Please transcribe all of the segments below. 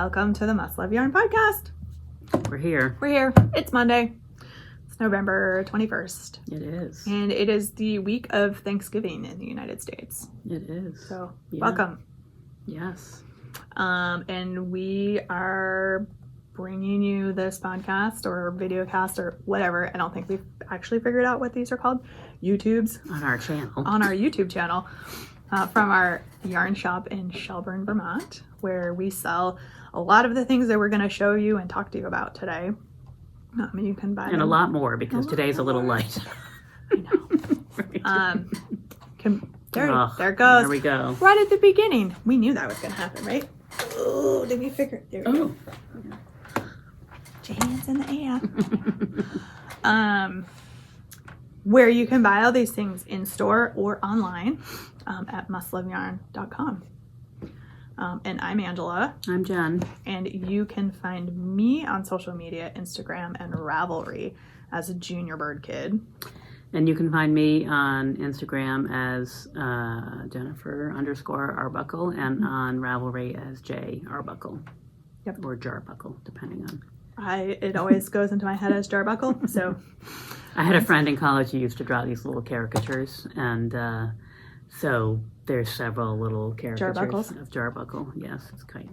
Welcome to the Must Love Yarn podcast. We're here. It's Monday. It's November 21st. It is. And it is the week of Thanksgiving in the United States. It is. So, yeah. Welcome. Yes. And we are bringing you this podcast or videocast or whatever. I don't think we've actually figured out what these are called. YouTubes. On our channel. On our YouTube channel. From our yarn shop in Shelburne, Vermont, where we sell a lot of the things that we're going to show you and talk to you about today. You can buy and a lot more because today's a little light. I know. Right. There it goes. There we go. Right at the beginning. We knew that was going to happen, right? Oh, did we figure? There we go. Hands in the air. Where you can buy all these things in store or online at mustloveyarn.com. And I'm Angela. I'm Jen. And you can find me on social media, Instagram, and Ravelry as a Junior Bird Kid. And you can find me on Instagram as Jennifer_Arbuckle and on Ravelry as J Arbuckle. Yep. Or Jarbuckle, depending on. It always goes into my head as Jarbuckle, so. I had a friend in college who used to draw these little caricatures, and so there's several little caricatures of Jarbuckle. Yes, it's kind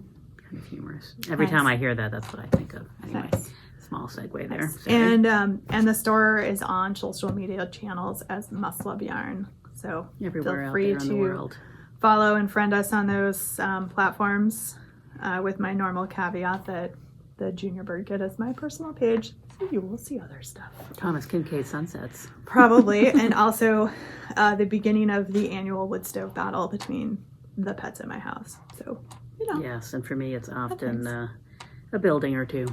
of humorous. Every time I hear that, that's what I think of. Anyway, small segue there. And the store is on social media channels as Must Love Yarn. So everywhere feel free out there in the world. Follow and friend us on those platforms. With my normal caveat that the Junior Bird Kid is my personal page, so you will see other stuff. Thomas Kincaid Sunsets. Probably, and also the beginning of the annual wood stove battle between the pets in my house. So, Yes, and for me it's often a building or two,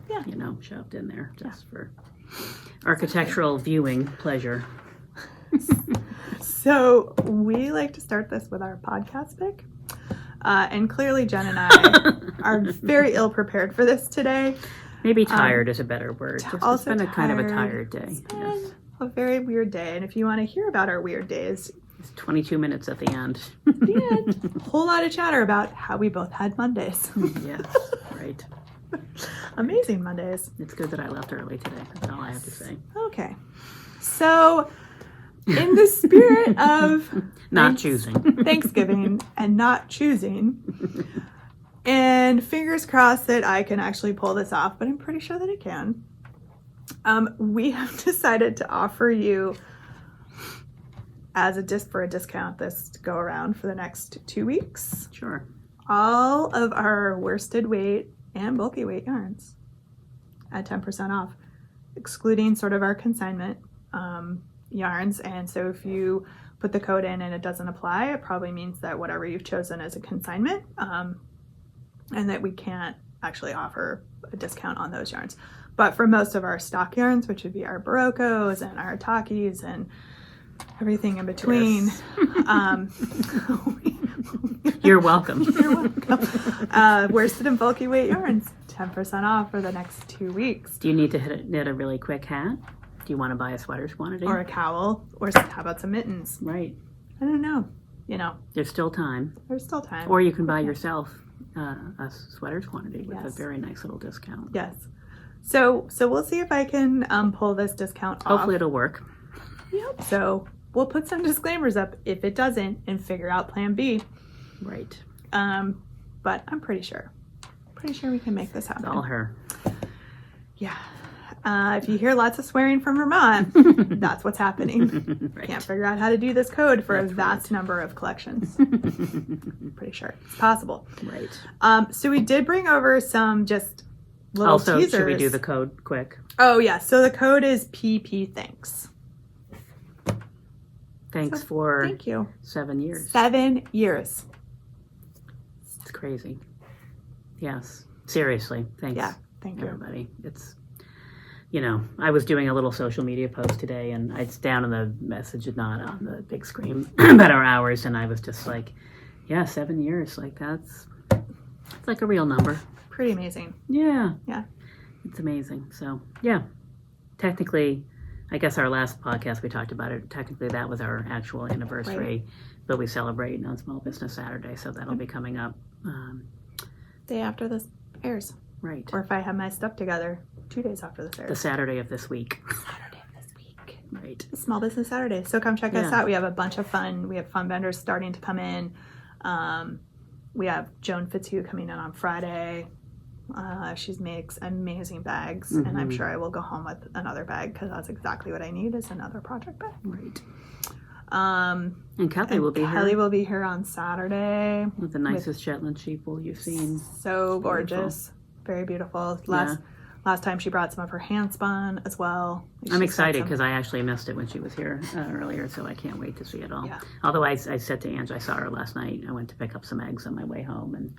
yeah, shoved in there just for architectural viewing pleasure. So we like to start this with our podcast pick. And clearly Jen and I are very ill prepared for this today. Maybe tired is a better word. It's been a kind of a tired day. It's been a very weird day. And if you want to hear about our weird days, it's 22 minutes at the end. A whole lot of chatter about how we both had Mondays. Yes, right. Amazing Mondays. It's good that I left early today. That's all I have to say. Okay. So, in the spirit of choosing Thanksgiving and not choosing, and fingers crossed that I can actually pull this off, but I'm pretty sure that I can. We have decided to offer you as for a discount this go around for the next 2 weeks. Sure. All of our worsted weight and bulky weight yarns at 10% off, excluding sort of our consignment yarns. And so if you put the code in and it doesn't apply, it probably means that whatever you've chosen is a consignment, and that we can't actually offer a discount on those yarns. But for most of our stock yarns, which would be our Baroccos and our Takis and everything in between, yes. You're welcome. You're welcome. Worsted and bulky weight yarns, 10% off for the next 2 weeks. Do you need to knit a really quick hat? Do you want to buy a sweater's quantity? Or a cowl? Or how about some mittens? Right. I don't know. There's still time. There's still time. Or you can buy yourself a sweater's quantity with a Yes. very nice little discount. Yes. So we'll see if I can pull this discount off. Hopefully it'll work. Yep. So we'll put some disclaimers up if it doesn't and figure out plan B. Right. But I'm pretty sure. Pretty sure we can make this happen. It's all her. Yeah. If you hear lots of swearing from Vermont, that's what's happening. Right. Can't figure out how to do this code for a vast number of collections. Pretty sure it's possible. Right. So we did bring over some just little teasers. Should we do the code quick? Oh, yeah. So the code is PP Thanks. Thanks for thank you. 7 years. 7 years. It's crazy. Yes. Seriously. Thanks. Yeah. Thank you. Everybody. It's, I was doing a little social media post today and it's down in the message, not on the big screen, about our hours. And I was just like, yeah, 7 years. Like it's like a real number. Pretty amazing. Yeah. Yeah. It's amazing. So, yeah. Technically, I guess our last podcast we talked about it. Technically, that was our actual anniversary, right. But we celebrate on Small Business Saturday, so that'll be coming up day after this. airs. Right. Or if I have my stuff together 2 days after this airs. The Saturday of this week. Saturday of this week. Right. Small Business Saturday. So come check us Yeah. out. We have a bunch of fun. We have fun vendors starting to come in. We have Joan Fitzhugh coming in on Friday. She makes amazing bags, and I'm sure I will go home with another bag because that's exactly what I need is another project bag. Right. And Kelly will be here. Kelly will be here on Saturday. With the nicest Shetland sheeple you've seen. So gorgeous. Very beautiful. Last time she brought some of her hand spun as well. I'm excited because I actually missed it when she was here earlier, so I can't wait to see it all. Yeah. Although I said to Ange, I saw her last night. I went to pick up some eggs on my way home, and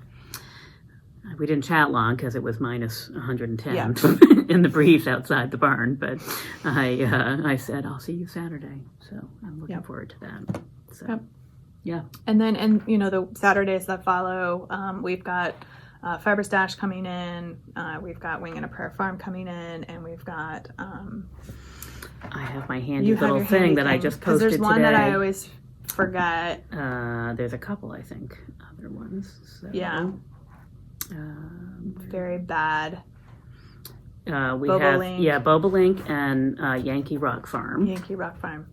we didn't chat long because it was minus 110 in the breeze outside the barn. But I said, I'll see you Saturday. So I'm looking forward to that. So, yeah. And then, the Saturdays that follow, we've got Fiber Stash coming in, we've got Wing and a Prayer Farm coming in, and we've got... I have my handy little thing that I just posted today. There's one that I always forget. There's a couple, I think, other ones. So, yeah. Very bad. We have Bobolink and Yankee Rock Farm. Yankee Rock Farm.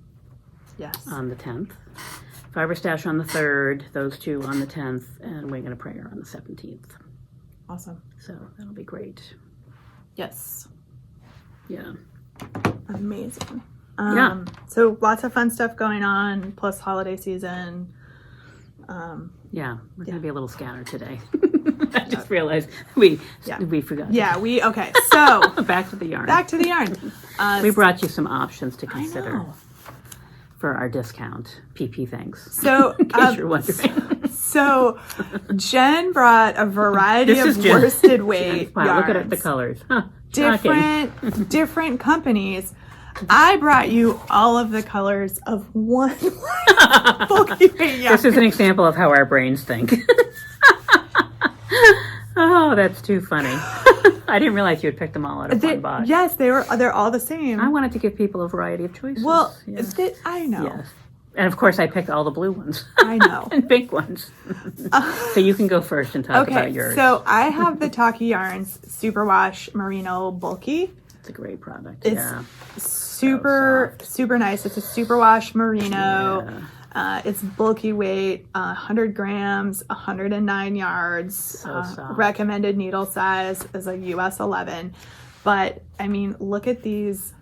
Yes. On the 10th. Fiber Stash on the 3rd. Those two on the 10th, and Wing and a Prayer on the 17th. Awesome. So that'll be great. Yes. Yeah. Amazing. So lots of fun stuff going on, plus holiday season. We're going to be a little scattered today. I just realized we forgot. Yeah, okay. So back to the yarn. We brought you some options to consider for our discount. PP thanks. So in case you're wondering. So Jen brought a variety of worsted weight wow, yarns. look at the colors. Huh, different companies. I brought you all of the colors of one bulky weight yarn. This is an example of how our brains think. Oh, that's too funny. I didn't realize you had picked them all out of one box. Yes, they're all the same. I wanted to give people a variety of choices. Well, I know. Yes. And of course, I picked all the blue ones. I know. And pink ones. So you can go first and talk about yours. So I have the Taki Yarns Superwash Merino Bulky. It's a great product. It's super nice. It's a superwash merino. Yeah. It's bulky weight, 100 grams, 109 yards. So soft. Recommended needle size is a US 11. But I mean, look at these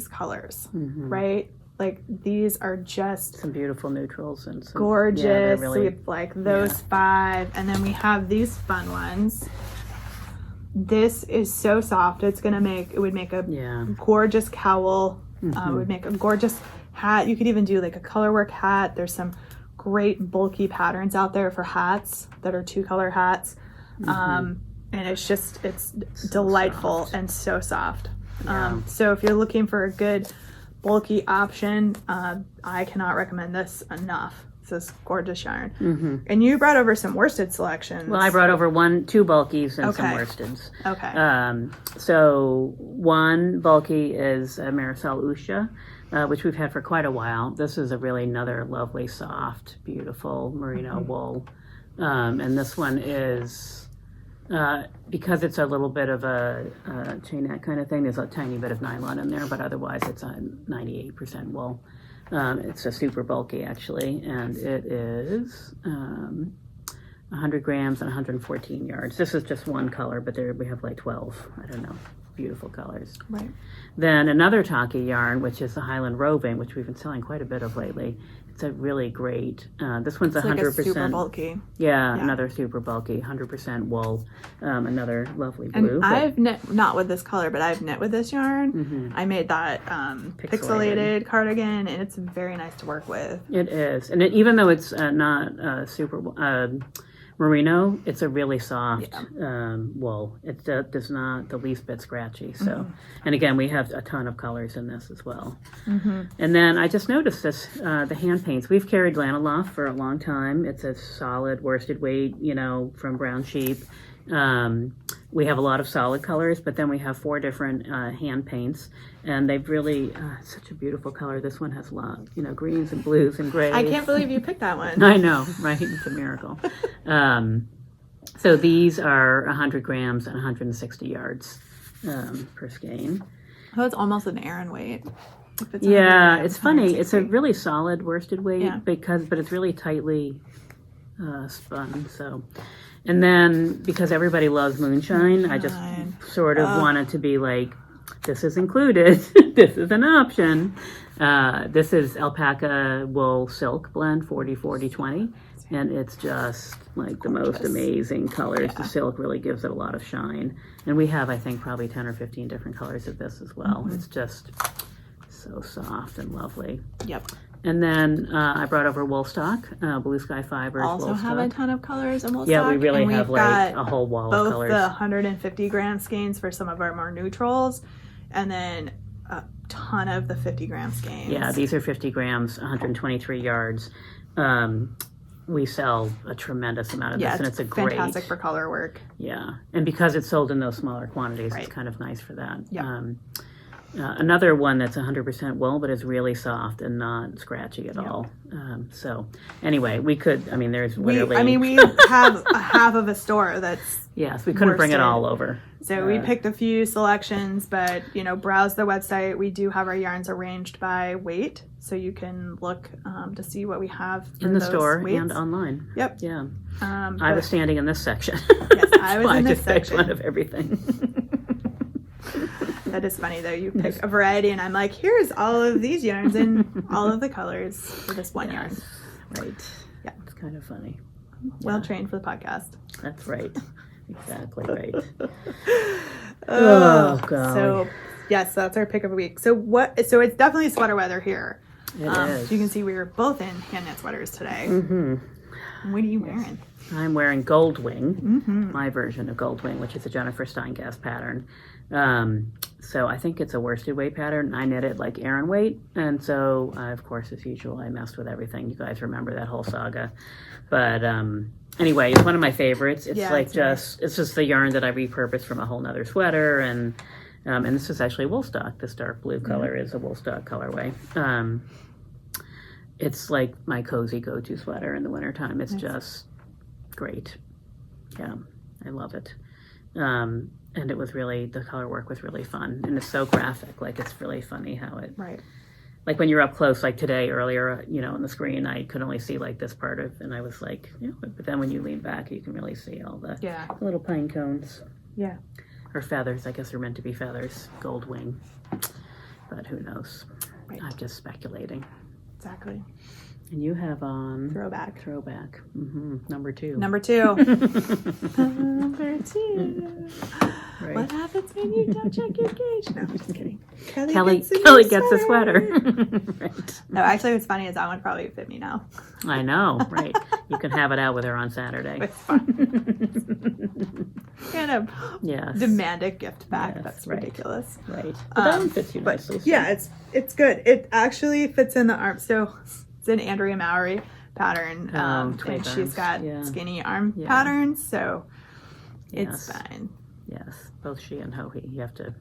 colors, right? Like these are just some beautiful neutrals and some gorgeous. Yeah, really, we have like those 5, and then we have these fun ones. This is so soft. It would make a gorgeous cowl. It would make a gorgeous hat. You could even do like a colorwork hat. There's some great bulky patterns out there for hats that are 2-color hats. And it's delightful and so soft. Yeah. So if you're looking for a good bulky option, I cannot recommend this enough. It's this gorgeous yarn. And you brought over some worsted selections. Well, I brought over 2 bulkies and some worsteds. Okay. So one bulky is Marisol Usha, which we've had for quite a while. This is another lovely, soft, beautiful merino wool. And this one is, because it's a little bit of a chainette kind of thing, there's a tiny bit of nylon in there, but otherwise it's a 98% wool. It's a super bulky, actually, and it is 100 grams and 114 yards. This is just one color, but we have like 12. I don't know. Beautiful colors. Right. Then another Taki yarn, which is the Highland Roving, which we've been selling quite a bit of lately. It's a really great. This one's 100%. Like a super bulky. Yeah, another super bulky, 100% wool. Another lovely blue. And I've knit, not with this color, but I've knit with this yarn. I made that pixelated cardigan, and it's very nice to work with. It is, and even though it's not super merino, it's a really soft wool. It does not the least bit scratchy. So, and again, we have a ton of colors in this as well. And then I just noticed this, the hand paints. We've carried Lanaloft for a long time. It's a solid worsted weight, from brown sheep. We have a lot of solid colors, but then we have 4 different hand paints, and they've really such a beautiful color. This one has a lot, greens and blues and grays. I can't believe you picked that one. I know, right? It's a miracle. So these are 100 grams and 160 yards per skein. Oh, it's almost an Aran weight. Yeah, it's funny. It's a really solid worsted weight but it's really tightly spun. So, and then because everybody loves moonshine, I just sort of wanted to be like, this is included. This is an option. This is alpaca wool silk blend 40-40-20. And it's just like the most amazing colors. Yeah. The silk really gives it a lot of shine. And we have, I think, probably 10 or 15 different colors of this as well. Mm-hmm. It's just so soft and lovely. Yep. And then I brought over wool stock, Blue Sky Fibers. Also have a ton of colors in wool stock. Yeah, we really have like a whole wall of colors. Both the 150 gram skeins for some of our more neutrals, and then a ton of the 50 gram skeins. Yeah, these are 50 grams, 123 yards. We sell a tremendous amount of this, and it's a great, fantastic for color work. Yeah, and because it's sold in those smaller quantities, it's kind of nice for that. Yeah. Another one that's 100% wool, but is really soft and not scratchy at all. So anyway, there's literally... we have a half of a store that's... Yes, we couldn't bring it all over. So we picked a few selections, but, browse the website. We do have our yarns arranged by weight, so you can look to see what we have in the store weights. And online. Yep. Yeah. I was standing in this section. Yes, I was in this section. I just picked one of everything. That is funny, though. You pick a variety, and I'm like, here's all of these yarns in all of the colors for this one yarn. Right. Yeah. It's kind of funny. Well trained for the podcast. That's right. Exactly right. Oh, God. So, yes, that's our pick of the week. So it's definitely sweater weather here. It is. So you can see we were both in hand knit sweaters today. Mm-hmm. What are you wearing? I'm wearing Goldwing, my version of Goldwing, which is a Jennifer Steingast pattern. So I think it's a worsted weight pattern. I knit it like Aran weight, and so of course, as usual, I messed with everything. You guys remember that whole saga, but anyway, it's one of my favorites. It's it's just the yarn that I repurposed from a whole nother sweater, and this is actually wool stock. This dark blue color is a wool stock colorway. It's like my cozy go-to sweater in the wintertime. It's just great. Yeah, I love it. And it was really, the color work was really fun. And it's so graphic. Like, it's really funny how it... Right. Like, when you're up close, like today, earlier, on the screen, I could only see, like, this part of... And I was like, but then when you lean back, you can really see all the little pine cones. Yeah. Or feathers. I guess they're meant to be feathers. Gold wing. But who knows? Right. I'm just speculating. Exactly. And you have on... Throwback. Mm-hmm. Number two. Number two. Right. What happens when you don't check your gauge? No, I'm just kidding. Kelly gets a sweater. Right. No, actually, what's funny is that one probably would fit me now. I know, right. You can have it out with her on Saturday. It's fun. Kind of demand a gift back. Yes, that's ridiculous. Right. But that one fits you nicely. So. Yeah, it's good. It actually fits in the arm. So it's an Andrea Mowry pattern. And she's got skinny arm patterns, so it's fine. Yes, both she and Hohi. You have to,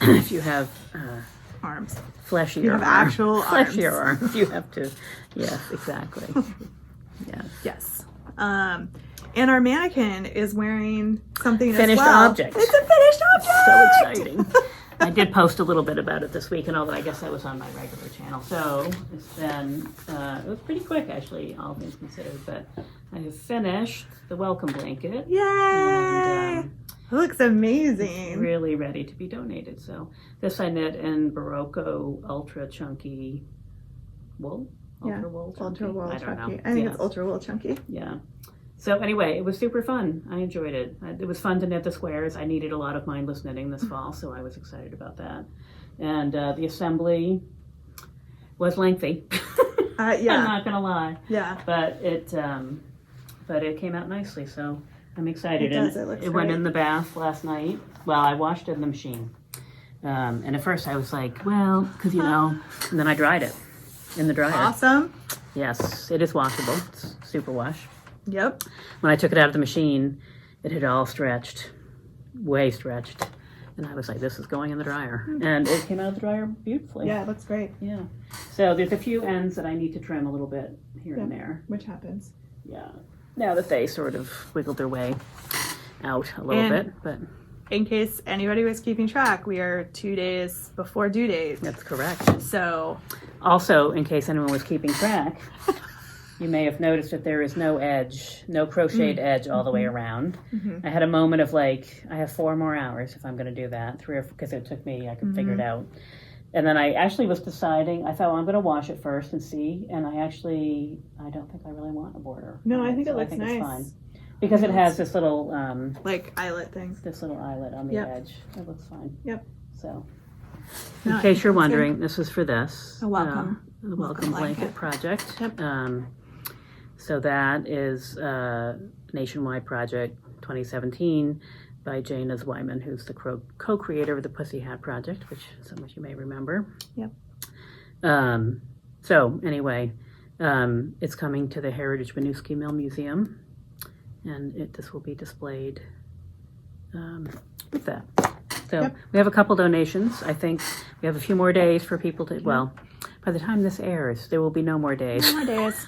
if you have arms, fleshier arms, actual fleshier arms, you have to. Yes, exactly. Yes. And our mannequin is wearing something finished as well. object. It's a finished object. So exciting. I did post a little bit about it this week, and although I guess I was on my regular channel, so it's been it was pretty quick actually, all things considered. But I have finished the welcome blanket. Yay! And, it looks amazing. Really ready to be donated. So this I knit in Barocco ultra chunky wool. Ultra wool chunky. I don't know. I think it's ultra wool chunky. Yeah. So anyway, it was super fun. I enjoyed it. It was fun to knit the squares. I needed a lot of mindless knitting this fall, so I was excited about that. And the assembly was lengthy. I'm not gonna lie. Yeah. But it came out nicely, so I'm excited. It went in the bath last night. Well, I washed it in the machine. And at first I was like, well, because and then I dried it in the dryer. Awesome. Yes, it is washable. It's super wash. Yep. When I took it out of the machine, it had all stretched, way stretched. And I was like, this is going in the dryer. And it came out of the dryer beautifully. Yeah, it looks great. Yeah. So there's a few ends that I need to trim a little bit here and there. Which happens. Yeah. now that they sort of wiggled their way out a little bit. But in case anybody was keeping track, we are 2 days before due date. that's correct. So, Also, in case anyone was keeping track, you may have noticed that there is no edge, no crocheted edge all the way around. I had a moment of like, I have 4 more hours if I'm going to do that, 3 or 4, because it took me, I could figure it out. And then I actually was deciding, I thought, well, I'm going to wash it first and see. And I don't think I really want a border. no, I think it looks nice. It's fine. Because it has this little, Like eyelet thing. this little eyelet on the edge. It looks fine. Yep. So, No, in case you're wondering, this is for this. A welcome. The welcome blanket project. Yep. So that is a nationwide project, 2017, by Jane Wyman, who's the co-creator of the Pussy Hat Project, which some of you may remember. Yep. So anyway, it's coming to the Heritage Winooski Mill Museum, and this will be displayed with that. So we have a couple donations. I think we have a few more days for people to, well, by the time this airs, there will be no more days. No more days.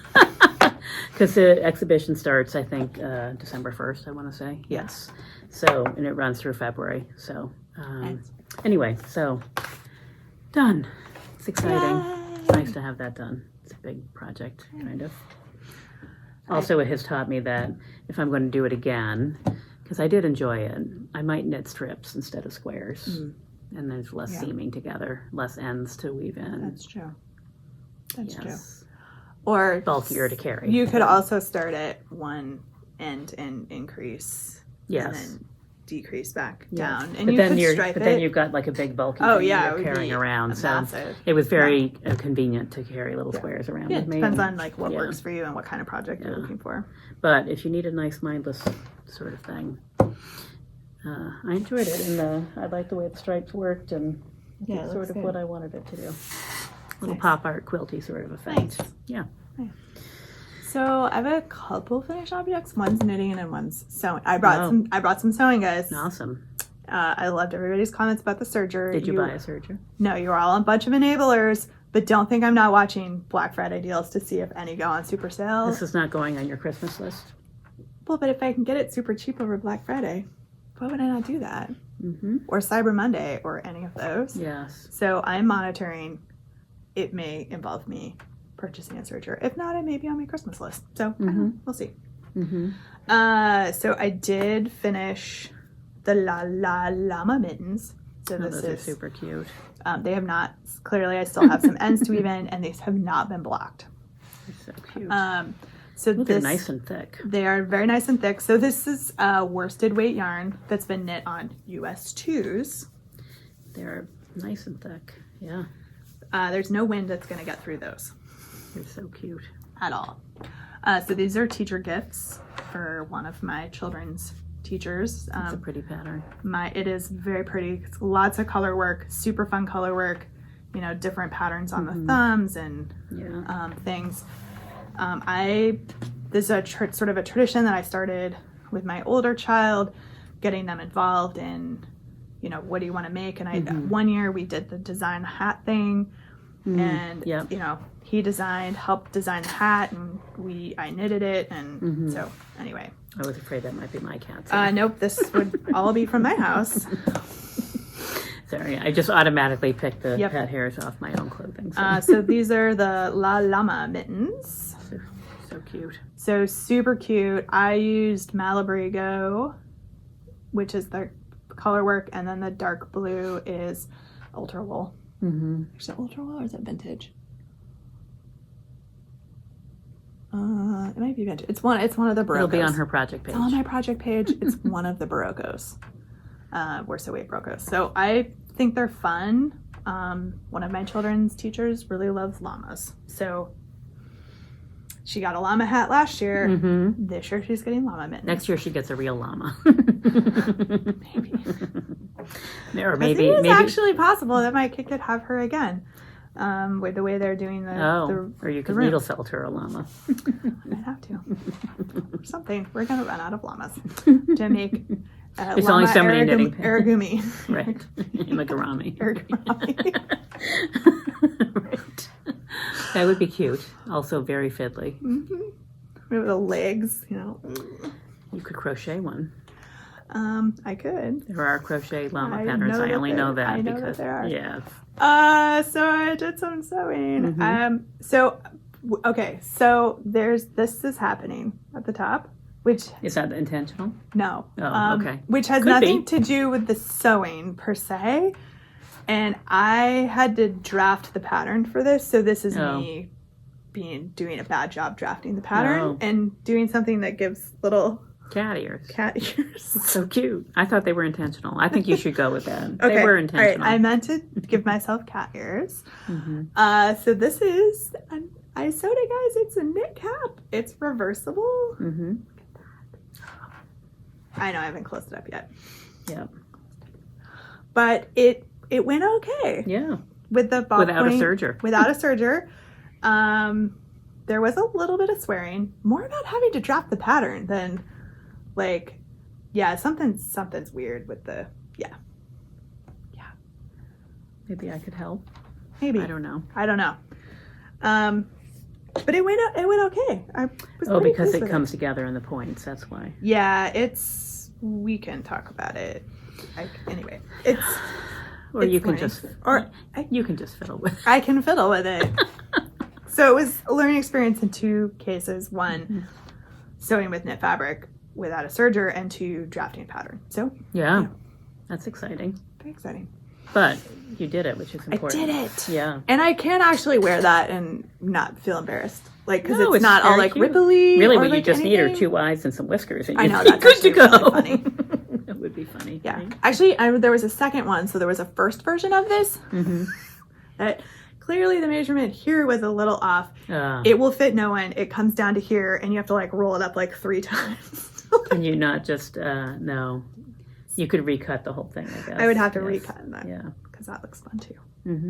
Because the exhibition starts, I think, December 1st, I want to say. Yes. So, and it runs through February. So, anyway, so done. It's exciting. It's nice to have that done. It's a big project, kind of. Also, it has taught me that if I'm going to do it again, because I did enjoy it, I might knit strips instead of squares. And there's less seaming together, less ends to weave in. That's true. That's true. Or bulkier to carry. You could also start at one end and increase. Yes. And then decrease back down. And but you then could stripe but it. then you've got like a big bulky thing you're carrying around. So massive. it was very convenient to carry little squares around with me. It depends on like what works for you and what kind of project you're looking for. But if you need a nice mindless sort of thing, I enjoyed it, and I liked the way the stripes worked, and it's sort of what I wanted it to do. Little pop art quilty sort of effect. Nice. Yeah. Nice. So I have a couple finished objects. One's knitting and one's sewing. I brought some sewing, guys. Awesome. I loved everybody's comments about the serger. Did you buy a serger? No, you were all a bunch of enablers, but don't think I'm not watching Black Friday deals to see if any go on super sale. This is not going on your Christmas list. Well, but if I can get it super cheap over Black Friday, why would I not do that? Mm-hmm. Or Cyber Monday or any of those. Yes. So I'm monitoring. It may involve me purchasing a serger. If not, it may be on my Christmas list. So we'll see. So I did finish the Llama mittens. So those are super cute. They have not, clearly I still have some ends to weave in, and these have not been blocked. They're so cute. They're nice and thick. They are very nice and thick. So this is worsted weight yarn that's been knit on US 2s. They're nice and thick. Yeah. There's no wind that's going to get through those. They're so cute. At all. So these are teacher gifts for one of my children's teachers. It's a pretty pattern. It is very pretty. It's lots of color work, super fun color work, different patterns on the thumbs and things. This is sort of a tradition that I started with my older child, getting them involved in, what do you want to make? And one year we did the design hat thing, and he helped design the hat, and I knitted it, and so anyway. I was afraid that might be my cat's. Nope, this would all be from my house. Sorry, I just automatically picked the pet hairs off my own clothing. So these are the La Llama mittens. So cute. So super cute. I used Malabrigo, which is the color work, and then the dark blue is Ultra Wool. Is it Ultra Wool or is it vintage? It might be vintage. It's one of the Baroccos. It'll be on her project page. It's on my project page. It's one of the Baroccos. Worsted weight Baroccos. So I think they're fun. One of my children's teachers really loves llamas. So she got a llama hat last year. This year she's getting llama mittens. Next year she gets a real llama. Maybe. Or maybe it's actually possible that my kid could have her again. With the way they're doing or you could needle felt her a llama. I'd have to. Or something. We're gonna run out of llamas to make. There's only so many knitting Aragumi. Right. Imagurami. Aragumi. Right. That would be cute. Also very fiddly. With the legs, you know. You could crochet one. I could. There are crochet llama patterns. I only know that I know because that there are. yes. So I did some sewing. Mm-hmm. Okay, so this is happening at the top, which is that intentional? No. Oh, okay. Which has nothing to do with the sewing per se, and I had to draft the pattern for this. So this is me doing a bad job drafting the pattern and doing something that gives little cat ears. So cute. I thought they were intentional. I think you should go with that. Okay. They were intentional. All right. I meant to give myself cat ears. Mm-hmm. So this is, I sewed it, guys. It's a knit cap. It's reversible. Mm-hmm. Look at that. I know I haven't closed it up yet. Yeah. But it went okay. Yeah. With the ball without point, a serger. Without a serger. There was a little bit of swearing. More about having to draft the pattern than something's weird with the Maybe I could help. Maybe. I don't know. But it went okay. I was because it comes together in the points. That's why. Yeah, we can talk about it. Anyway, you can just fiddle with it. I can fiddle with it. So it was a learning experience in two cases. One, sewing with knit fabric without a serger, and two, drafting a pattern. So yeah, that's exciting. Very exciting. But you did it, which is important. I did it. Yeah. And I can actually wear that and not feel embarrassed. Because it's not all cute. Ripply. Really, or what you just anything. need are 2 eyes and some whiskers. And I know, that's good to go. Really funny. That would be funny. Yeah. Right? Actually, there was a second one. So there was a first version of this. Mm-hmm. That clearly the measurement here was a little off. It will fit no one. It comes down to here, and you have to roll it up 3 times. Can you not just, no. You could recut the whole thing, I guess. I would have to recut that. Yeah. Because that looks fun too. Mm-hmm.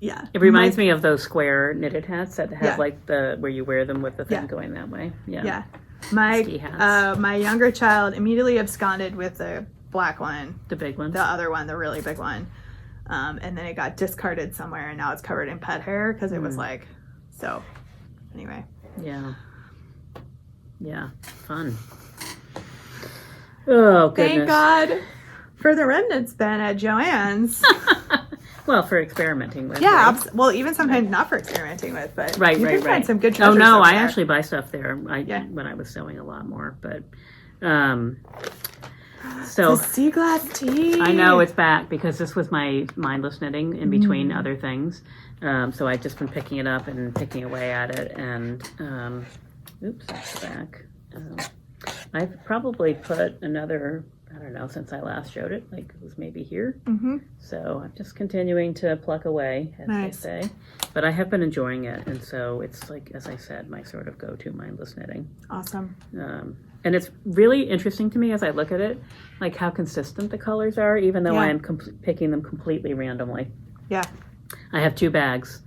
Yeah. It reminds me of those square knitted hats that have where you wear them with the thing going that way. Yeah. Yeah. My younger child immediately absconded with the black one. The big one. The other one, the really big one. And then it got discarded somewhere, and now it's covered in pet hair because it was so. Anyway. Yeah. Yeah. Fun. Oh, goodness. Thank God for the remnants bin at Joann's. Well, for experimenting with. Yeah, right? well, even sometimes not for experimenting with, but you can find some good Oh, treasures. no, over I there. actually buy stuff there when I was sewing a lot more, but so the sea glass tea. I know it's back because this was my mindless knitting in between other things. So I've just been picking it up and picking away at it, and oops, that's the back. I've probably put another, I don't know, since I last showed it, it was maybe here. Mm-hmm. So I'm just continuing to pluck away, as they say. But I have been enjoying it, and so it's as I said, my sort of go-to mindless knitting. Awesome. And it's really interesting to me as I look at it, how consistent the colors are, even though I am picking them completely randomly. Yeah. I have 2 bags.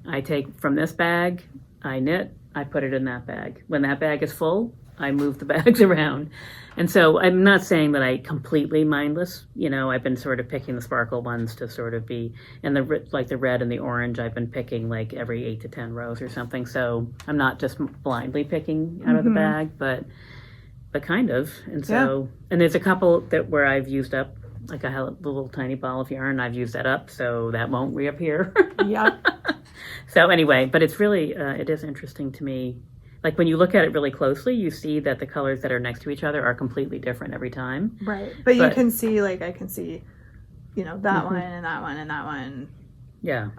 I take from this bag, I knit, I put it in that bag. When that bag is full, I move the bags around. And so I'm not saying that I completely mindless, I've been sort of picking the sparkle ones to sort of be, and the red and the orange, I've been picking every 8 to 10 rows or something. So I'm not just blindly picking out of the bag, but kind of. And so, and there's a couple where I've used up, I have a little tiny ball of yarn, I've used that up, so that won't reappear. Yeah. So anyway, but it's really, it is interesting to me. When you look at it really closely, you see that the colors that are next to each other are completely different every time. Right. But you can see, I can see, that one and that one and that one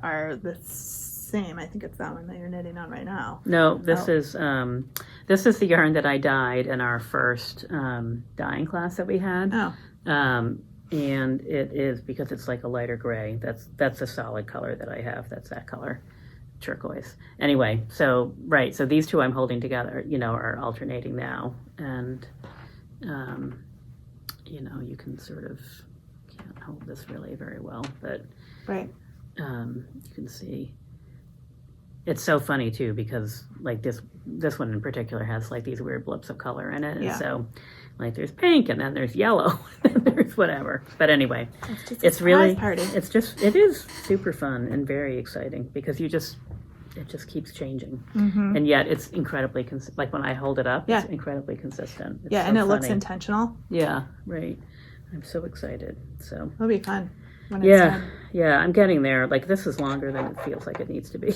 are the same. I think it's that one that you're knitting on right now. No, this is the yarn that I dyed in our first dyeing class that we had. Oh. And it is, because it's a lighter gray, that's a solid color that I have. That's that color. Turquoise. Anyway, so these 2 I'm holding together, are alternating now, and you can sort of, can't hold this really very well, but you can see it's so funny too, because this one in particular has these weird blips of color in it, and so there's pink, and then there's yellow, and then there's whatever. But anyway, it's really party. It is super fun and very exciting, because you just it just keeps changing. Mm-hmm. And yet it's incredibly, like when I hold it up, it's incredibly consistent. It's and it looks intentional. Yeah, right. I'm so excited. So it'll be fun when it's done. Yeah, I'm getting there. Like this is longer than it feels like it needs to be.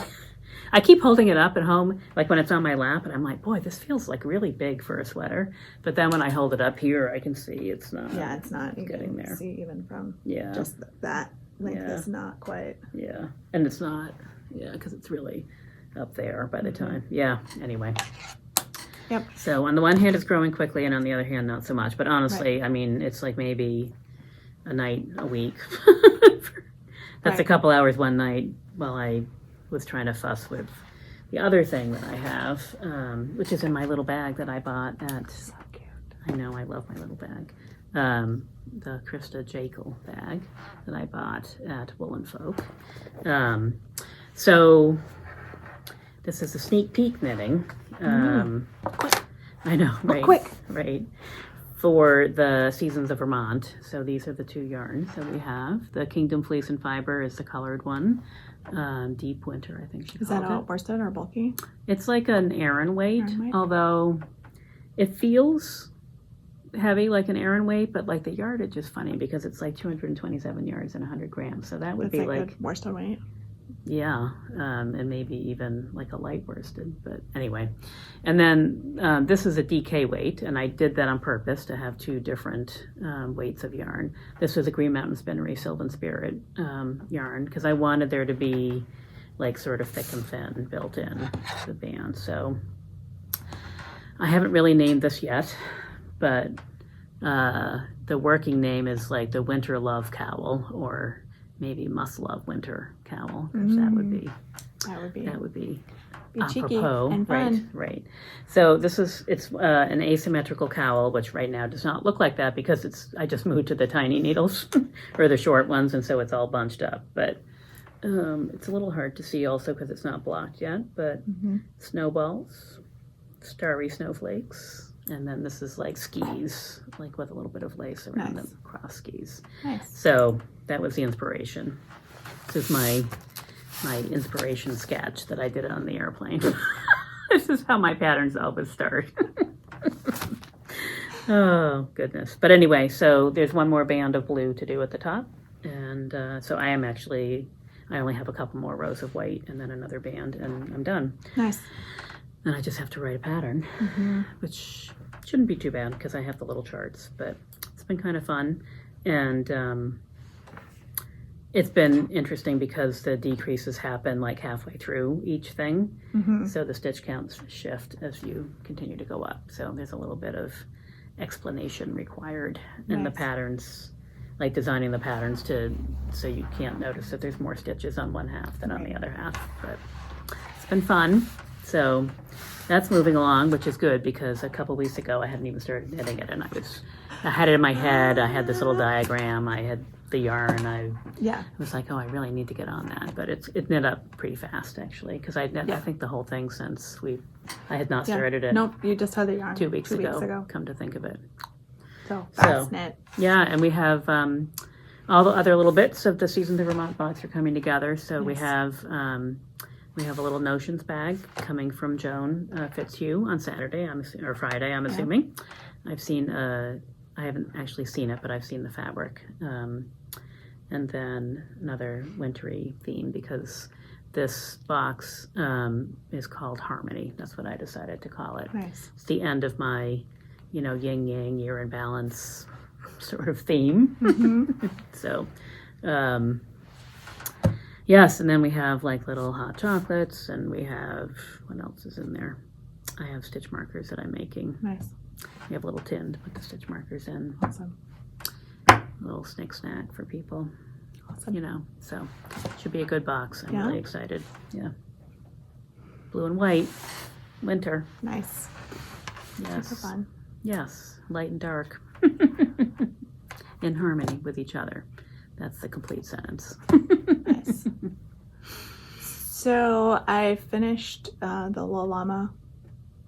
I keep holding it up at home, like when it's on my lap, and I'm like, boy, this feels like really big for a sweater. But then when I hold it up here, I can see it's not. Yeah, it's not. You getting can there. See even from just that length is not quite. Yeah, and it's not. Yeah, because it's really up there by the time. Yeah. Anyway. Yep. So on the one hand, it's growing quickly, and on the other hand, not so much. But honestly, I mean, it's like maybe a night a week. That's a couple hours one night while I was trying to fuss with the other thing that I have, which is in my little bag that I bought at. So cute. I know, I love my little bag. The Krista Jekyll bag that I bought at Wool & Folk. So this is a sneak peek knitting. Quick. I know, right? Quick. Right. For the Seasons of Vermont. So these are the two yarns that we have. The Kingdom Fleece and Fiber is the colored one. Deep Winter, I think she called it. Is that all worsted or bulky? It's like an Aran weight, although it feels heavy like an Aran weight, but like the yardage is funny because it's like 227 yards and 100 grams. So that would be like worsted weight. Yeah, and maybe even like a light worsted, but anyway. And then this is a DK weight, and I did that on purpose to have two different weights of yarn. This was a Green Mountain Spinnery Sylvan Spirit yarn because I wanted there to be like sort of thick and thin built in to the band. So I haven't really named this yet, but the working name is like the Winter Love Cowl, or maybe Must Love Winter Cowl, because that would be cheeky apropos. And fun. Right. So it's an asymmetrical cowl, which right now does not look like that because I just moved to the tiny needles or the short ones, and so it's all bunched up. But it's a little hard to see also because it's not blocked yet. But snowballs, starry snowflakes. And then this is like skis, like with a little bit of lace around the cross skis. Nice. So that was the inspiration. This is my inspiration sketch that I did on the airplane. This is how my patterns always start. Oh, goodness. But anyway, so there's one more band of blue to do at the top. And so I only have a couple more rows of white and then another band, and I'm done. Nice. And I just have to write a pattern, which shouldn't be too bad because I have the little charts, but it's been kind of fun. And it's been interesting because the decreases happen like halfway through each thing. So the stitch counts shift as you continue to go up. So there's a little bit of explanation required in the patterns, like designing the patterns so you can't notice that there's more stitches on one half than on the other half. But it's been fun. So that's moving along, which is good because a couple weeks ago I hadn't even started knitting it, and I had it in my head. I had this little diagram. I had the yarn. I was like, oh, I really need to get on that. But it knit up pretty fast actually because I knit I think the whole thing since I had not started it. Nope, you just had the yarn 2 weeks ago. Come to think of it. So fast knit. Yeah, and we have all the other little bits of the Seasons of Vermont box are coming together. So we have a little notions bag coming from Joan Fitzhugh on Saturday or Friday, I'm assuming. I haven't actually seen it, but I've seen the fabric. And then another wintry theme because this box is called Harmony. That's what I decided to call it. Nice. It's the end of my, yin yang, year in balance sort of theme. So, yes, and then we have like little hot chocolates, and we have, what else is in there? I have stitch markers that I'm making. Nice. We have a little tin to put the stitch markers in. Awesome. A little snack for people. Awesome. So should be a good box. I'm really excited. Yeah. Blue and white, winter. Nice. Yes. Super fun. Yes, light and dark. In harmony with each other. That's the complete sentence. Nice. So I finished the La Llama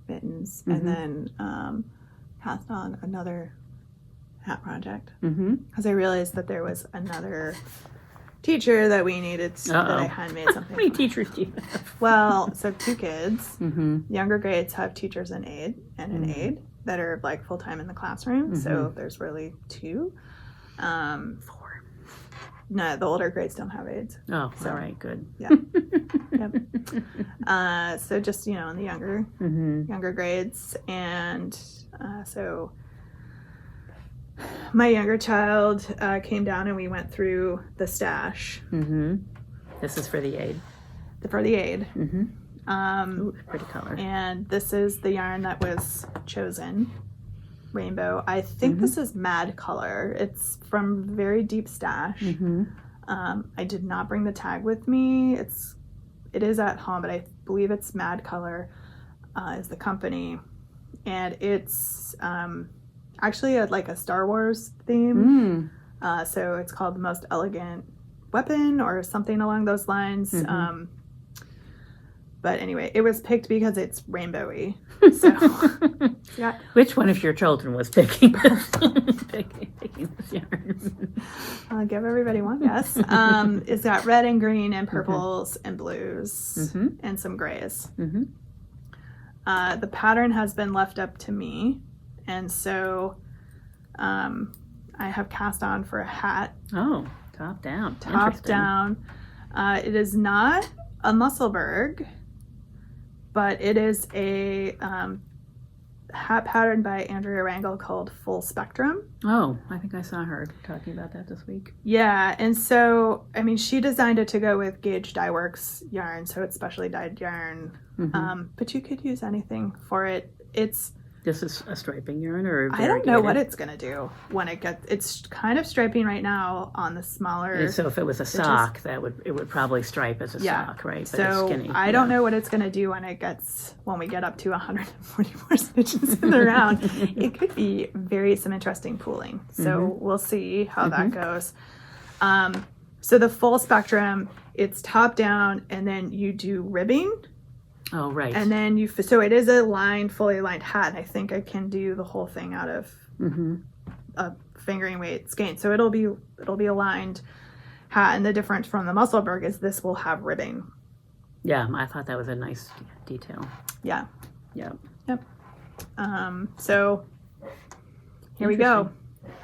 mittens and then passed on another hat project because I realized that there was another teacher that we needed that I handmade something. How many for. teachers do you have? Well, so 2 kids. Mm-hmm. Younger grades have teachers and an aide that are like full time in the classroom. So there's really 2. 4. No, the older grades don't have aides. Oh, all right, good. Yeah. Yep. So just in the younger grades, and so my younger child came down and we went through the stash. Mm-hmm. This is for the aid. For the aid. Mm-hmm. Ooh, pretty color. And this is the yarn that was chosen. Rainbow. I think this is Mad Color. It's from Very Deep Stash. I did not bring the tag with me. It is at home, but I believe it's Mad Color is the company, and it's actually like a Star Wars theme. So it's called The Most Elegant Weapon or something along those lines. But anyway, it was picked because it's rainbowy. So, yeah. Which one of your children was picking this yarn? I'll give everybody one guess. It's got red and green and purples and blues and some grays. The pattern has been left up to me, and so I have cast on for a hat. Oh, top down. Top down. It is not a Musselburgh, but it is a hat pattern by Andrea Rangel called Full Spectrum. Oh, I think I saw her talking about that this week. Yeah, and so, I mean, she designed it to go with Gauge Dye Works yarn, so it's specially dyed yarn. But you could use anything for it. This is a striping yarn or I don't know what it's going to do when it's kind of striping right now on the smaller. And so if it was a sock, it would probably stripe as a sock, right? But so it's skinny. I don't know what it's going to do when we get up to 144 stitches in the round. It could be some interesting pooling. So we'll see how that goes. So the Full Spectrum, it's top down, and then you do ribbing. Oh, right. And then so it is a fully lined hat. And I think I can do the whole thing out of a fingering weight skein. So it'll be a lined hat. And the difference from the Musselburgh is this will have ribbing. Yeah, I thought that was a nice detail. Yeah. Yep. So here we go.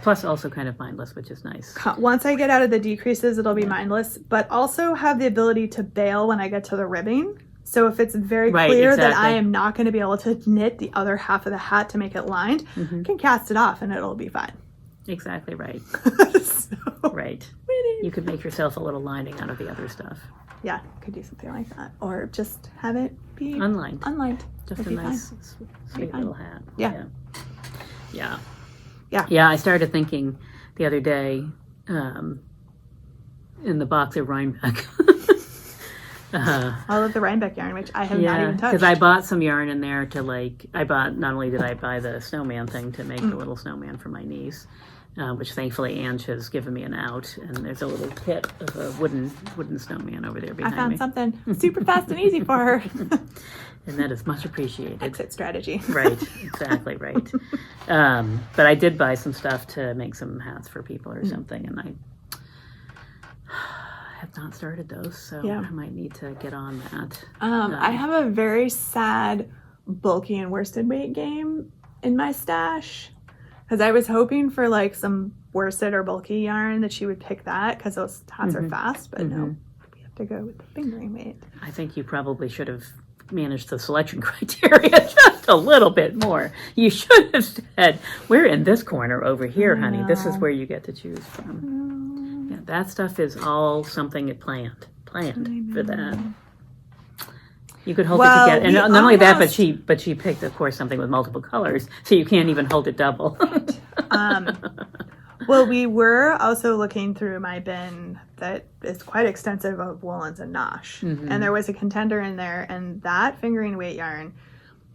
Plus also kind of mindless, which is nice. Once I get out of the decreases, it'll be mindless, but also have the ability to bail when I get to the ribbing. So if it's very clear that I am not going to be able to knit the other half of the hat to make it lined, I can cast it off and it'll be fine. Exactly right. So, right. You could make yourself a little lining out of the other stuff. Yeah, could do something like that. Or just have it be unlined. It'd Just a nice, sweet little hat. Yeah. Yeah, I started thinking the other day in the box of Rhinebeck. All of the Rhinebeck yarn, which I have not even touched. Because I bought some yarn in there not only did I buy the snowman thing to make the little snowman for my niece, which thankfully Ange has given me an out, and there's a little kit of a wooden snowman over there behind me. I found something super fast and easy for her. And that is much appreciated. Exit strategy. Right, exactly right. But I did buy some stuff to make some hats for people or something, and I have not started those, so I might need to get on that. I have a very sad bulky and worsted weight game in my stash because I was hoping for like some worsted or bulky yarn that she would pick that because those hats are fast, but no, we have to go with the fingering weight. I think you probably should have managed the selection criteria just a little bit more. You should have said, we're in this corner over here, honey. This is where you get to choose from. Yeah, that stuff is all something it planned for that. You could hope to get, and not only that, but she picked, of course, something with multiple colors, so you can't even hold it double. Well, we were also looking through my bin that is quite extensive of woolens and nosh, and there was a contender in there, and that fingering weight yarn.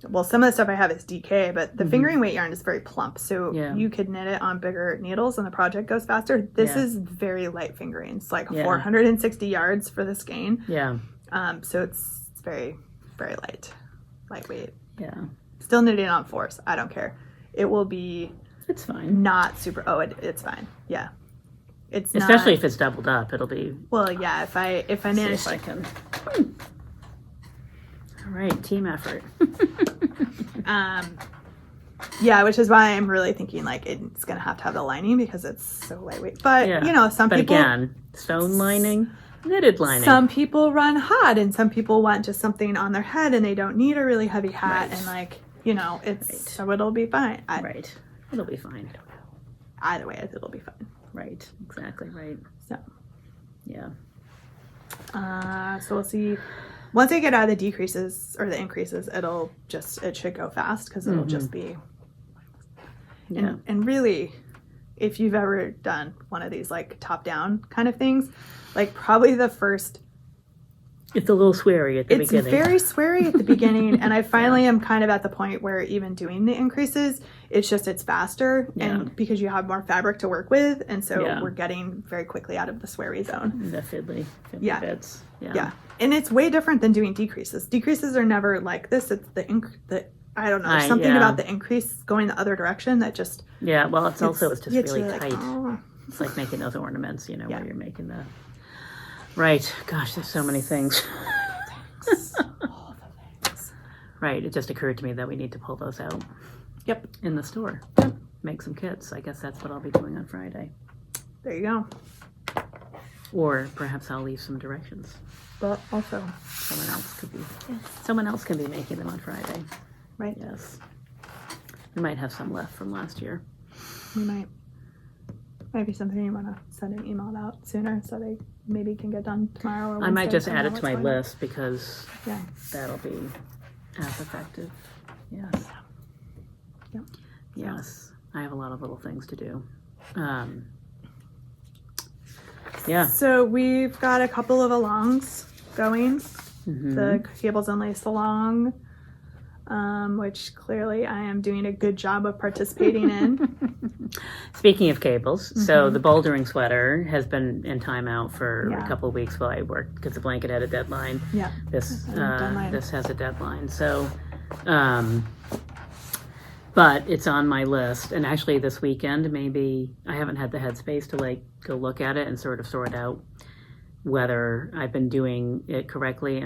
Well, some of the stuff I have is DK, but the fingering weight yarn is very plump, so you could knit it on bigger needles and the project goes faster. This is very light fingering. It's like 460 yards for the skein. Yeah. So it's very, very lightweight. Yeah. Still knitting on 4s. I don't care. It will be... It's fine. Not super... Oh, it's fine. Yeah. it's especially not, if it's doubled up. It'll be. well, yeah. If I manage, If I can. All right, team effort. yeah, which is why I'm really thinking like it's gonna have to have the lining because it's so lightweight. But Yeah. some But people, again, sewn lining, knitted lining. some people run hot, and some people want just something on their head, and they don't need a really heavy hat, Right. and like it's Right. so it'll be fine. Right. It'll be fine. Either way, it'll be fine. Right. Exactly. Right. So. Yeah. So we'll see. Once I get out of the decreases or the increases, it should go fast because it'll just be. Yeah. And really, if you've ever done one of these like top down kind of things, like probably the first. It's a little sweary at the It's beginning. very sweary at the beginning, and I finally am kind of at the point where even doing the increases, it's faster, and because you have more fabric to work with, and so we're getting very quickly out of the sweary zone. The fiddly bits. Yeah, and it's way different than doing decreases. Decreases are never like this. It's the I don't know. There's something about the increase going the other direction that just. Yeah, well, it's just really like, tight. oh. It's like making those ornaments, where you're making the. Right. Gosh, there's so many things. All the things. Right. It just occurred to me that we need to pull those out. Yep. In the store. Yep. Make some kits. I guess that's what I'll be doing on Friday. There you go. Or perhaps I'll leave some directions. But also, someone else can be making them on Friday. Right. Yes. We might have some left from last year. We might. Maybe something you want to send an email about sooner so they maybe can get done tomorrow or Wednesday. I might just add it to my list because yeah. that'll be as effective. Yes. Yep. Yes. I have a lot of little things to do. Yeah. So we've got a couple of alongs going. Mm-hmm. The Cables and Lace along, which clearly I am doing a good job of participating in. Speaking of cables, so the bouldering sweater has been in timeout for a couple of weeks while I worked because the blanket had a deadline. Yeah. This has a deadline. So, but it's on my list. And actually this weekend, maybe I haven't had the headspace to go look at it and sort of sort out whether I've been doing it correctly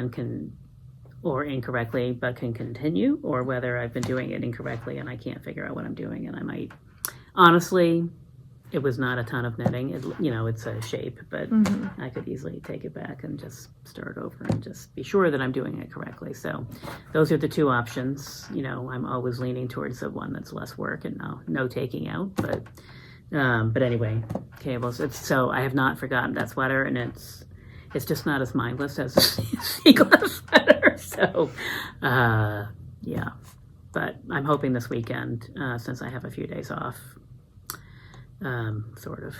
or incorrectly, but can continue, or whether I've been doing it incorrectly and I can't figure out what I'm doing. And I might, honestly, it was not a ton of knitting. It's a shape, but I could easily take it back and just start over and just be sure that I'm doing it correctly. So those are the two options. I'm always leaning towards the one that's less work and no taking out. But anyway, cables. So I have not forgotten that sweater, and it's just not as mindless as a sea-glass sweater. So, yeah. But I'm hoping this weekend, since I have a few days off, sort of.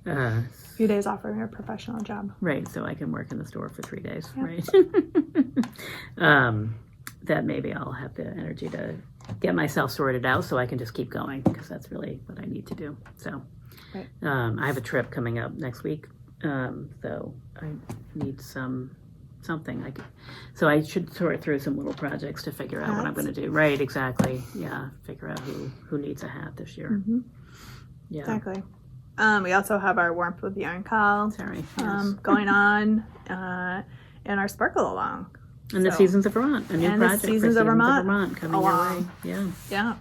A few days off from your professional job. Right, so I can work in the store for 3 days, right? That maybe I'll have the energy to get myself sorted out so I can just keep going, because that's really what I need to do. So, right. I have a trip coming up next week, so I need something. So I should sort through some little projects to figure out what I'm going to do. Right, exactly. Yeah, figure out who needs a hat this year. Mm-hmm. Yeah, exactly. We also have our Warmth with Yarn Call going on, and our Sparkle Along. And the Seasons of Vermont, a new project for Seasons of Vermont coming your way. Yeah. Yeah.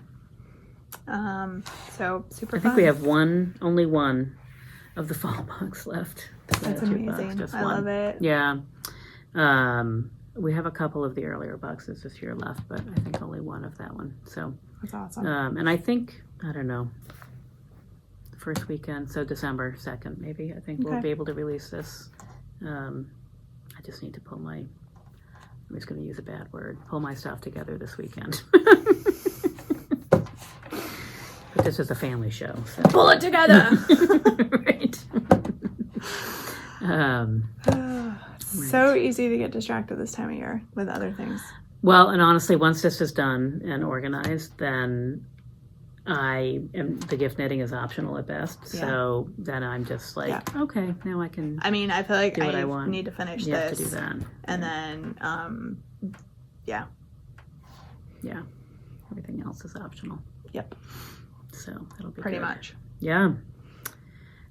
So super fun. I think we have only one of the fall box left. That's amazing. I love it. Yeah. We have a couple of the earlier boxes this year left, but I think only one of that one. So that's awesome. And I think, I don't know, the first weekend, so December 2nd, maybe, I think we'll be able to release this. I just need to I'm just going to use a bad word, pull my stuff together this weekend. But this is a family show. So. Pull it together! Right. So easy to get distracted this time of year with other things. Well, and honestly, once this is done and organized, then the gift knitting is optional at best. Yeah. So then I'm just okay, now I can. I mean, I feel like I need to finish you this. Have to do that. And then, yeah. Everything else is optional. Yep. So it'll be pretty good. much. Yeah.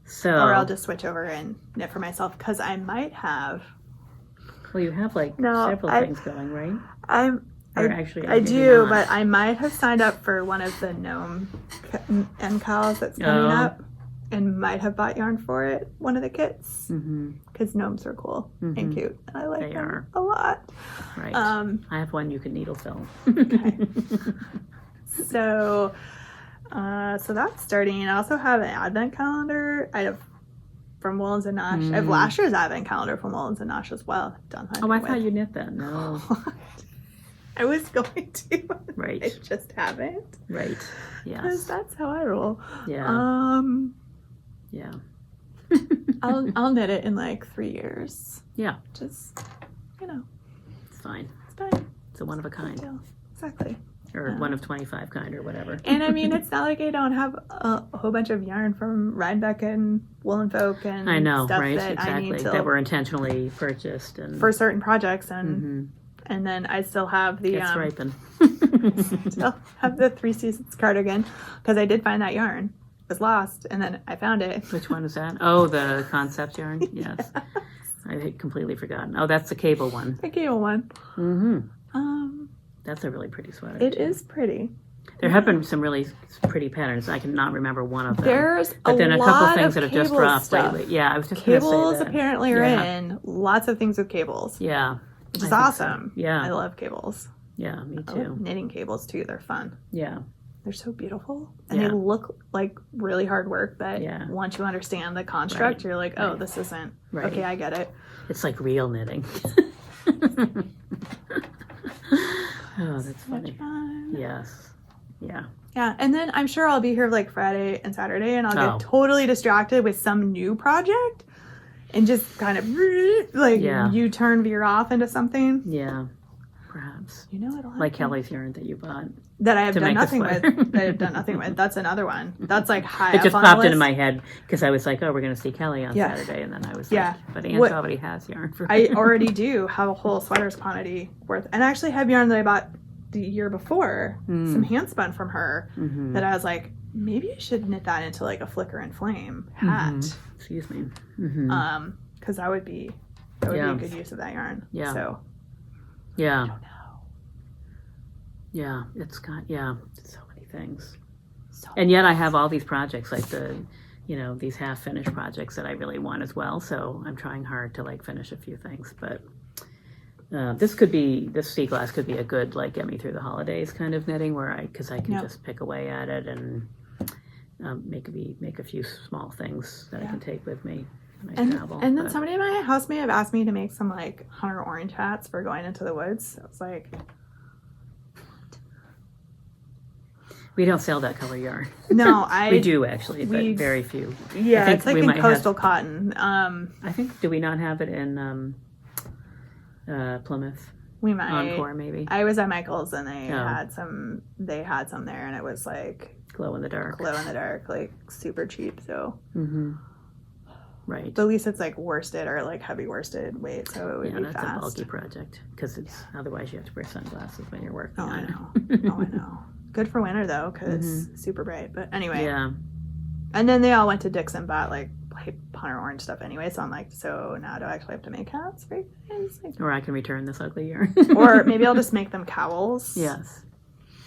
So, or I'll just switch over and knit for myself because I might have. Well, you have like several things going, right? I do, but I might have signed up for one of the gnome end cows that's coming up, and might have bought yarn for it. One of the kits, because gnomes are cool and cute, and I like them a lot. Right. I have one you can needle fill. Okay. So that's starting. I also have an advent calendar. I have from Woolens and Nosh. I have last year's advent calendar from Woolens and Nosh as well. I thought you knit that. No. I was going to. Right. I just haven't. Right. Yes. Because that's how I roll. Yeah. Yeah. I'll knit it in like 3 years. Yeah. Just, It's fine. It's fine. It's a one of a kind. Exactly. Or one of 25 kind or whatever. And I mean, it's not like I don't have a whole bunch of yarn from Rhinebeck and Woolen Folk and I know, stuff right? that Exactly. I need to, that were intentionally purchased and for certain projects, and then I still have the it's ripen. still have the 3 Seasons cardigan because I did find that yarn. It was lost, and then I found it. Which one is that? Oh, the concept yarn. Yes. I had completely forgotten. Oh, that's the cable one. The cable one. That's a really pretty sweater. It is pretty. There have been some really pretty patterns. I cannot remember one of them. There's but then a couple lot things of that have just cable dropped stuff. lately. Yeah, I was just going to say Cables that. apparently are in lots of things with cables. Yeah. Which is awesome. So. Yeah. I love cables. Yeah, me I too. love knitting cables too. They're fun. Yeah. They're so beautiful. And they look like really hard work, but once you understand the construct, you're like, oh, this isn't. Okay, I get it. It's like real knitting. Oh, that's funny. Fun. Yes. Yeah. Yeah, and then I'm sure I'll be here like Friday and Saturday, and I'll get totally distracted with some new project and just kind of like U-turn, veer off into something. Yeah, perhaps. It'll happen. Like Kelly's yarn that you bought. That I have done nothing with. That I've done nothing with. That's another one. That's like high It just up on popped the into list. my head because I was like, oh, we're going to see Kelly on Saturday. And then I was like, but Anne already has yarn for I already do have a whole sweater's quantity worth. And I actually have yarn that I bought the year before, some hand spun from her, that I was like, maybe I should knit that into like a flicker and flame hat. Excuse me. Because that would be a good use of that yarn. Yeah. So. Yeah. I don't know. Yeah, it's got so many things, and yet I have all these projects like these half finished projects that I really want as well. So I'm trying hard to like finish a few things, but this sea glass could be a good like get me through the holidays kind of knitting because I can just pick away at it and make a few small things that I can take with me when I travel. And then somebody in my house may have asked me to make some like hunter orange hats for going into the woods. I was like. We don't sell that color yarn. No, we do actually, but very few. Yeah, it's like in coastal cotton. I think, do we not have it in Plymouth? We might. Encore, maybe. I was at Michael's and they had some. They had some there, and it was like glow in the dark, like super cheap. So. Right. But at least it's like worsted or like heavy worsted weight, so it would be that's fast. a bulky project because otherwise you have to wear sunglasses when you're working. I know. I know. Good for winter though, because super bright. But anyway. Yeah. And then they all went to Dick's and bought like hunter orange stuff anyway. So I'm like, so now do I actually have to make hats for you guys? Like, or I can return this ugly yarn. Or maybe I'll just make them cowls. Yes.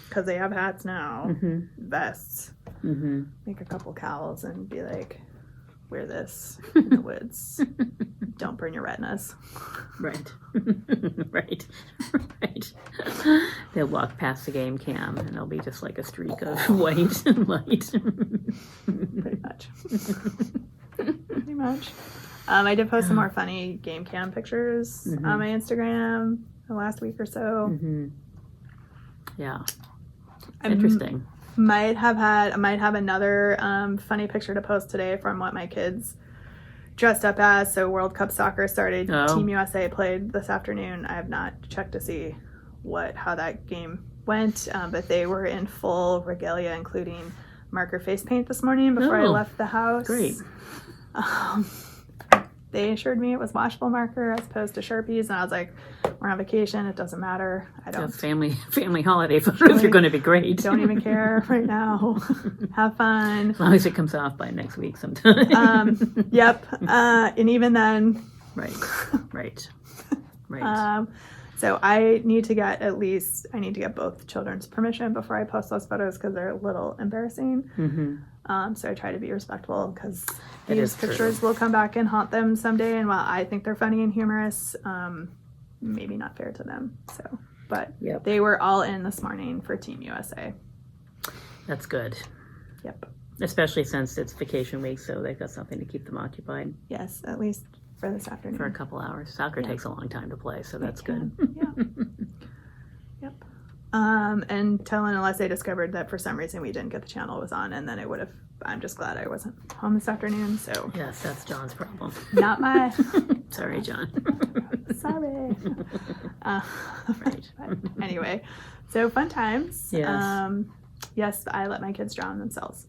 Because they have hats now, vests. Make a couple cowls and be like, wear this in the woods. Don't burn your retinas. Right. Right. They'll walk past the game cam and there'll be just like a streak of white and light. Pretty much. Pretty much. I did post some more funny game cam pictures on my Instagram the last week or so. Yeah. Interesting. Might have another funny picture to post today from what my kids dressed up as. So World Cup soccer started. Team USA played this afternoon. I have not checked to see how that game went, but they were in full regalia, including marker face paint this morning before I left the house. Great. they assured me it was washable marker as opposed to Sharpies, and I was like, we're on vacation, it doesn't matter. I don't. So family holiday photos are going to be be great. Don't even care right now. Have fun. As long as it comes off by next week sometime. Yep. And even then. Right. So I need to get both children's permission before I post those photos because they're a little embarrassing. Mm-hmm. So I try to be respectful because these pictures will come back and haunt them someday. And while I think they're funny and humorous, maybe not fair to them. So, but They were all in this morning for Team USA. That's good. Yep. Especially since it's vacation week, so they've got something to keep them occupied. Yes, at least for this afternoon. For a couple hours. Soccer takes a long time to play, so that's good. Yeah. Yep. Until and unless I discovered that for some reason we didn't get the channel was on, and then it would have. I'm just glad I wasn't home this afternoon. So yes, that's John's problem. Not my. Sorry, John. Sorry. Right. But anyway, so fun times. Yes. Yes, I let my kids drown themselves.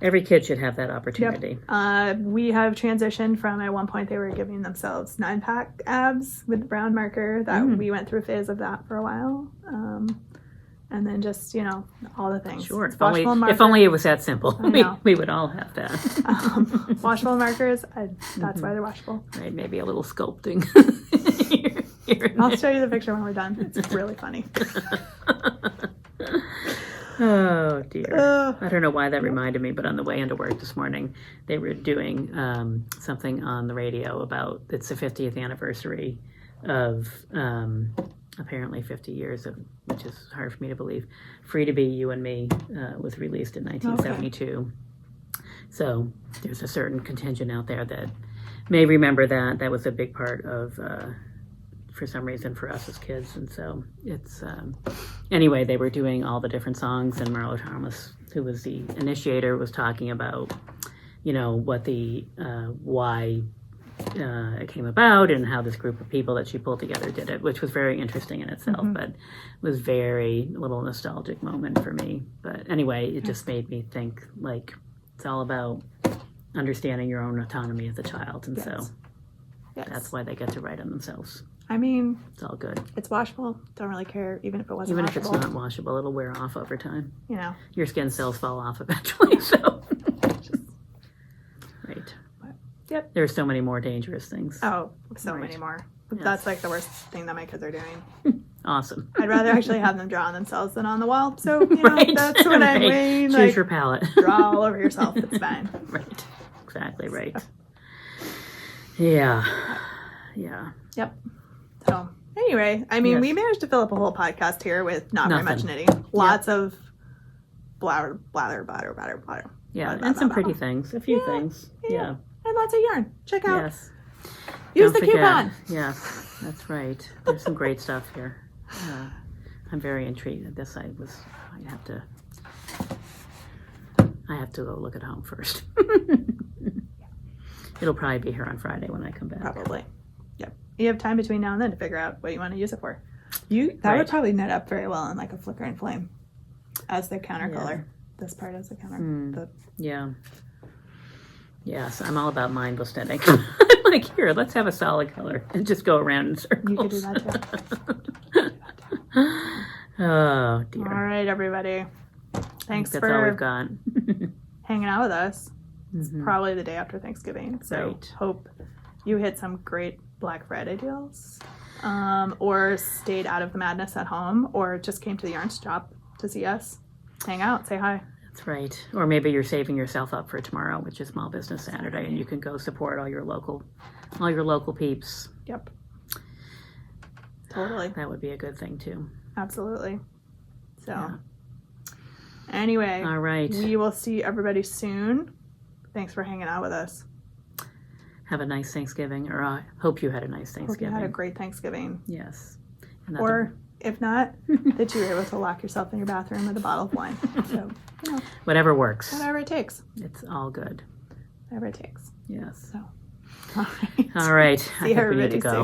Every kid should have that opportunity. Yep. We have transitioned from, at one point they were giving themselves 9-pack abs with the brown marker. That we went through a phase of that for a while. And then just, all the things. Sure. If only it was that simple. We would all have that. Washable markers, that's why they're washable. Right, maybe a little sculpting. I'll show you the picture when we're done. It's really funny. Oh dear. I don't know why that reminded me, but on the way into work this morning, they were doing something on the radio about it's the 50th anniversary of apparently 50 years of, which is hard for me to believe, Free to Be You and Me was released in 1972. Okay. So there's a certain contingent out there that may remember that. That was a big part of for some reason for us as kids. And so it's anyway, they were doing all the different songs, and Marlo Thomas, who was the initiator, was talking about what the why it came about and how this group of people that she pulled together did it, which was very interesting in itself, but was a little nostalgic moment for me. But anyway, it just made me think, like, it's all about understanding your own autonomy as a child, and so that's why they get to write on themselves. I mean, it's all good. It's washable. Don't really care, even if it wasn't washable. Even if it's not washable, it'll wear off over time. Your skin cells fall off eventually, so. Right. Yep. There are so many more dangerous things. Oh, so many more. Yes. That's like the worst thing that my kids are doing. Awesome. I'd rather actually have them draw on themselves than on the wall. So, that's what I'm weighing. Choose your palette. Draw all over yourself. It's fine. Right. Exactly right. Yeah. Yep. So, anyway, I mean, we managed to fill up a whole podcast here with not very much knitting. Lots of blather. Yeah, and some pretty things. A few things. Yeah. And lots of yarn. Check out. Yes. Use the coupon. Yes, that's right. There's some great stuff here. I'm very intrigued at this. I have to go look at home first. It'll probably be here on Friday when I come back. Probably. Yep. You have time between now and then to figure out what you want to use it for. That would probably knit up very well in like a flicker and flame as the counter color. This part as the counter. Yes, I'm all about mindless knitting. I'm like, here, let's have a solid color and just go around in circles. You could do that too. Oh, dear. All right, everybody. Thanks that's all we've got. hanging out with us. It's probably the day after Thanksgiving. So hope you hit some great Black Friday deals, or stayed out of the madness at home, or just came to the yarn shop to see us, hang out, say hi. That's right. Or maybe you're saving yourself up for tomorrow, which is Small Business Saturday, and you can go support all your local peeps. Yep. Totally. That would be a good thing too. Absolutely. So anyway, all right. We will see everybody soon. Thanks for hanging out with us. Have a nice Thanksgiving, or I hope you had a nice Thanksgiving. Hope you had a great Thanksgiving. Yes. Or if not, that you were able to lock yourself in your bathroom with a bottle of wine. So, whatever works. Whatever it takes. It's all good. Whatever it takes. Yes. So, all right. All right. I think we need to go.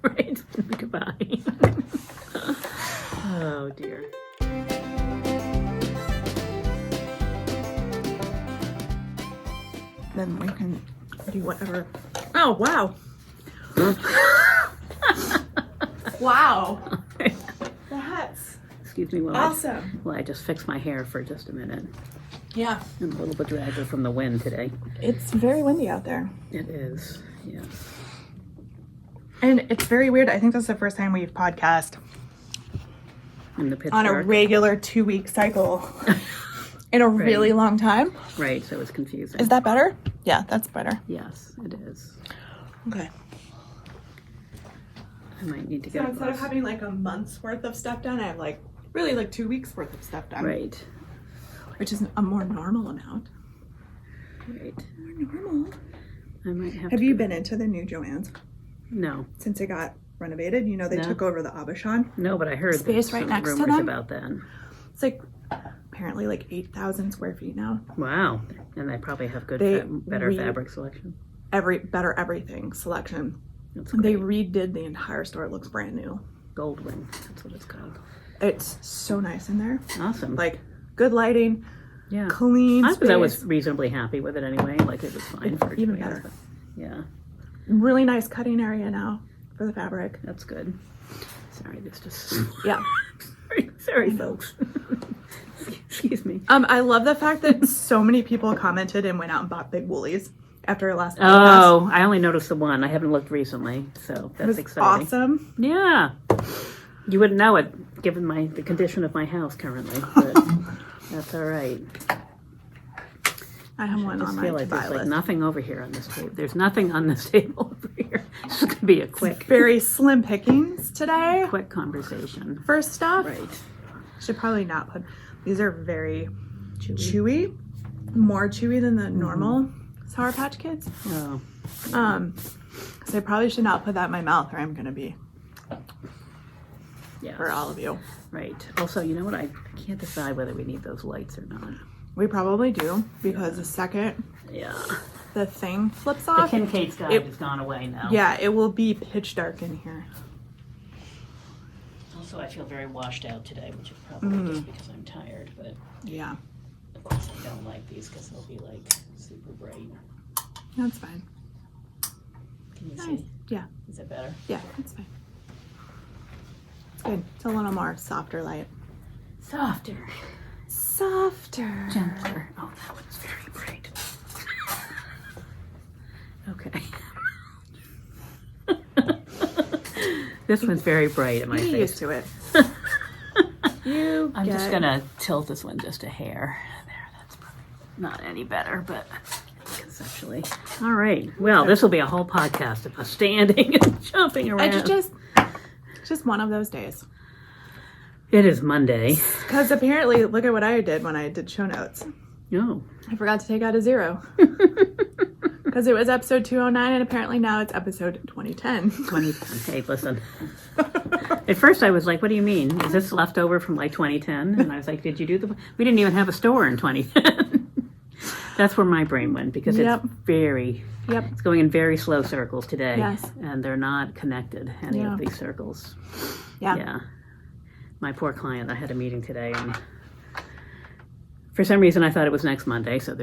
Right. Goodbye. Oh, dear. Then we can Do whatever. Oh, wow. Wow. That's Excuse me while awesome. I just fix my hair for just a minute. Yeah. I'm a little bit draggled from the wind today. It's very windy out there. It is, yes. And it's very weird. I think that's the first time we've podcast In the pitch on dark. a regular 2-week cycle in a really long time. Right, so it's confusing. Is that better? Yeah, that's better. Yes, it is. Okay. I might need to get So a instead of bus. having like a month's worth of stuff done, I have like really like 2 weeks worth of stuff done. Right, Which is a more normal amount. right. More normal. I might have Have to you go- been into the new Joann's No, since it got renovated? You know, they No. took over the Abishan. no, but I heard Space there's right some next to rumors them? about that. It's like apparently like 8,000 square feet now. Wow, and they probably have good, They better fabric selection. Better everything selection. That's They great. redid the entire store. It looks brand new. Goldwing, that's what it's called. It's so nice in there. Awesome. Like good lighting, yeah. clean I space. was reasonably happy with it anyway. Like it was fine for Even me, better. but yeah, Really nice cutting area now for the fabric. that's good. Sorry, this just. Yeah. Sorry, folks. Excuse me. I love the fact that so many people commented and went out and bought big woolies after our last podcast. Oh, I only noticed the one. I haven't looked recently, so It that's was exciting. awesome. Yeah, you wouldn't know it given the condition of my house currently, but that's all right. I have one I just on my feel like to-buy there's like list. nothing over here on this table. There's nothing on this table over here. It's gonna be a quick Very slim pickings today. conversation. First stuff. Right. Should probably not put. These are very chewy. More chewy than the normal Sour Patch Kids. Oh, So I probably should not put that in my mouth or I'm going to be yeah. for all of you. Right. Also, you know what? I can't decide whether we need those lights or not. We probably do because the second Yeah. the thing flips The off, Kincaid's guide has gone away now. yeah, it will be pitch dark in here. Also, I feel very washed out today, which is probably just because I'm tired. But Yeah, of course, I don't like these because they'll be like super bright. that's fine. Can you Nice. see? Yeah, Is it better? yeah, that's fine. It's good. It's a little more softer light. Softer. Softer. Gentler. Oh, that one's very bright. Okay. This one's very bright in my Get face. used to it. You I'm just get- gonna tilt this one just a hair. There, that's probably not any better, but conceptually. All right. Well, this will be a whole podcast of us standing and jumping around. It's just one of those days. It is Monday. Because apparently, look at what I did when I did show notes. Oh. I forgot to take out a 0. Because it was episode 209, and apparently now it's episode 2010. 2010. Hey, listen. At first I was like, what do you mean? Is this leftover from like 2010? And I was like, did you do we didn't even have a store in 2010. That's where my brain went because Yep. it's very, Yep. it's going in very slow circles today. Yes. And they're not connected, any Yeah. of these circles. Yeah. Yeah. My poor client, I had a meeting today and for some reason I thought it was next Monday, so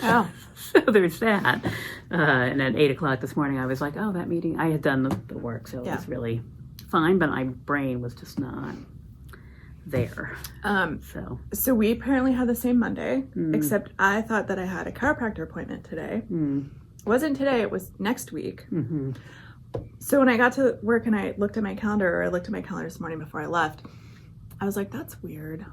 Oh. so there's that. And at 8 o'clock this morning I was like, oh, that meeting, I had done the work, so Yeah. it was really fine, but my brain was just not there. So we apparently had the same Monday, except I thought that I had a chiropractor appointment today. It wasn't today, it was next week. So when I got to work and I looked at my calendar, or I looked at my calendar this morning before I left, I was like, that's weird.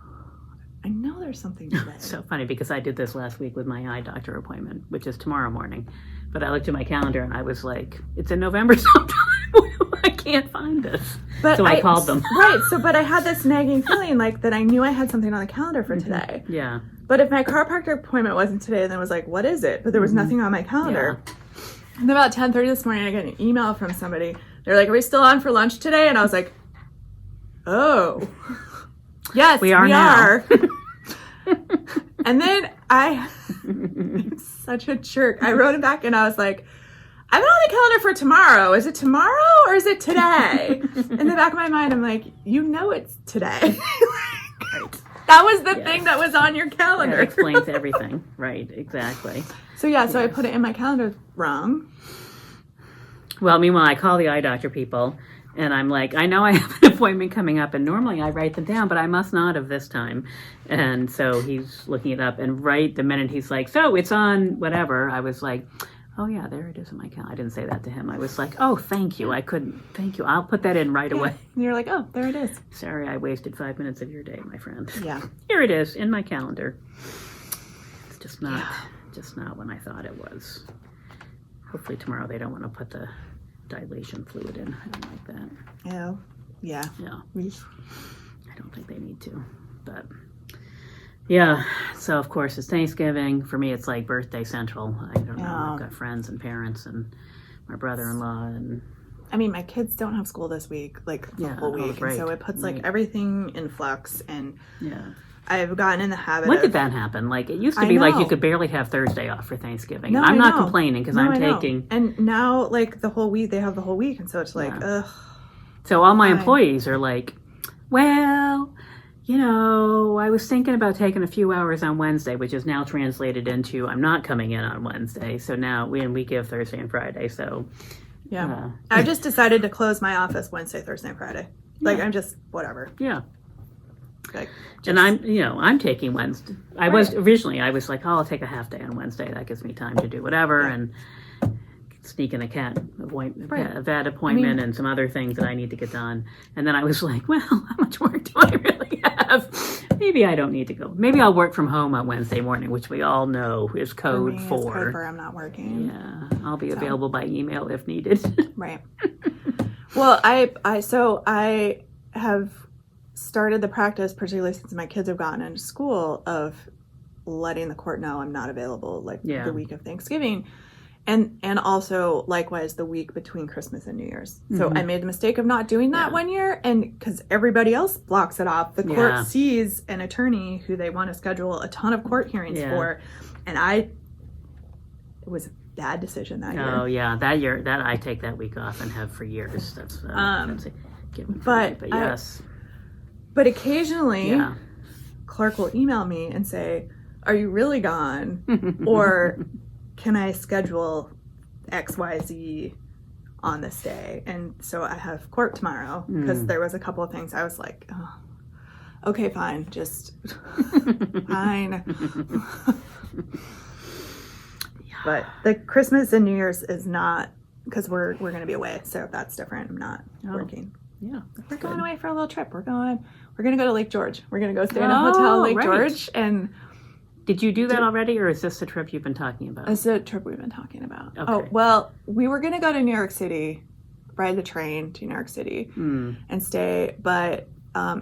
I know there's something today. It's so funny because I did this last week with my eye doctor appointment, which is tomorrow morning. But I looked at my calendar and I was like, it's in November sometime. I can't find this. But So I called them. Right, but I had this nagging feeling like that I knew I had something on the calendar for today. Yeah. But if my chiropractor appointment wasn't today, then I was like, what is it? But there was nothing on my calendar. And about 10:30 this morning, I got an email from somebody. They're like, are we still on for lunch today? And I was like, oh. Yes, we are now. And then I'm such a jerk. I wrote it back and I was like, I'm on the calendar for tomorrow. Is it tomorrow or is it today? In the back of my mind, I'm like, you know it's today. Right. That was the thing that was on your calendar. That explains everything. Right, exactly. So yeah, so I put it in my calendar wrong. Well, meanwhile, I call the eye doctor people, and I'm like, I know I have an appointment coming up, and normally I write them down, but I must not have this time. And so he's looking it up, and right the minute he's like, so it's on whatever, I was like, oh yeah, there it is in my calendar. I didn't say that to him. I was like, oh, thank you. I couldn't. Thank you. I'll put that in right away. And you're like, oh, there it is. Sorry, I wasted 5 minutes of your day, my friend. Yeah. Here it is in my calendar. It's just not when I thought it was. Hopefully tomorrow they don't want to put the dilation fluid in. I don't like that. Oh, yeah. Yeah. I don't think they need to, but yeah. So of course it's Thanksgiving. For me, it's like birthday central. I don't know. I've got friends and parents and my brother-in-law and. I mean, my kids don't have school this week, like the whole week, and so it puts like everything in flux. And I've gotten in the habit. When did that happen? Like, it used to be like you could barely have Thursday off for Thanksgiving. No, I'm not complaining because I'm taking. And now, like, the whole week, they have the whole week. And so it's like, ugh. So all my employees are like, well, you know, I was thinking about taking a few hours on Wednesday, which is now translated into I'm not coming in on Wednesday. So now we give Thursday and Friday. So, yeah. I've just decided to close my office Wednesday, Thursday, and Friday. Like, I'm just, whatever. Yeah. Like, and I'm taking Wednesday. I was like, oh, I'll take a half day on Wednesday. That gives me time to do whatever and sneak in a vet appointment and some other things that I need to get done. And then I was like, well, how much work do I really have? Maybe I don't need to go. Maybe I'll work from home on Wednesday morning, which we all know is code for. It's code for I'm not working. Yeah, I'll be available by email if needed. Right. Well, I have started the practice, particularly since my kids have gotten into school, of letting the court know I'm not available the week of Thanksgiving. And also, likewise, the week between Christmas and New Year's. So I made the mistake of not doing that one year, and because everybody else blocks it off, the court sees an attorney who they want to schedule a ton of court hearings for, and it was a bad decision that year. Oh yeah, that year that I take that week off and have for years. That's a given for me, but yes. But occasionally, Clark will email me and say, "Are you really gone?" or can I schedule XYZ on this day? And so I have court tomorrow because there was a couple of things I was like, oh, okay, fine, just fine. But the Christmas and New Year's is not, because we're going to be away, so that's different. I'm not working. Yeah, we're going away for a little trip. We're going to go to Lake George. We're going to go stay in a hotel in Lake George. And did you do that already, or is this the trip you've been talking about? It's a trip we've been talking about. Okay. Oh, well, we were going to go to New York City, ride the train to New York City and stay, but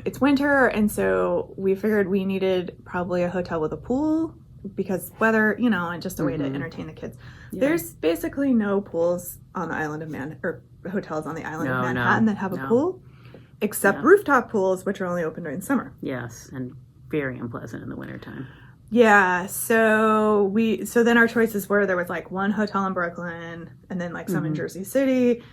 it's winter, and so we figured we needed probably a hotel with a pool because weather, and just a way to entertain the kids. Yeah. There's basically no pools on the island of or hotels on the island of Manhattan that have a pool, except rooftop pools, which are only open during summer. Yes, and very unpleasant in the wintertime. Yeah, so then our choices were there was like one hotel in Brooklyn and then like some in Jersey City,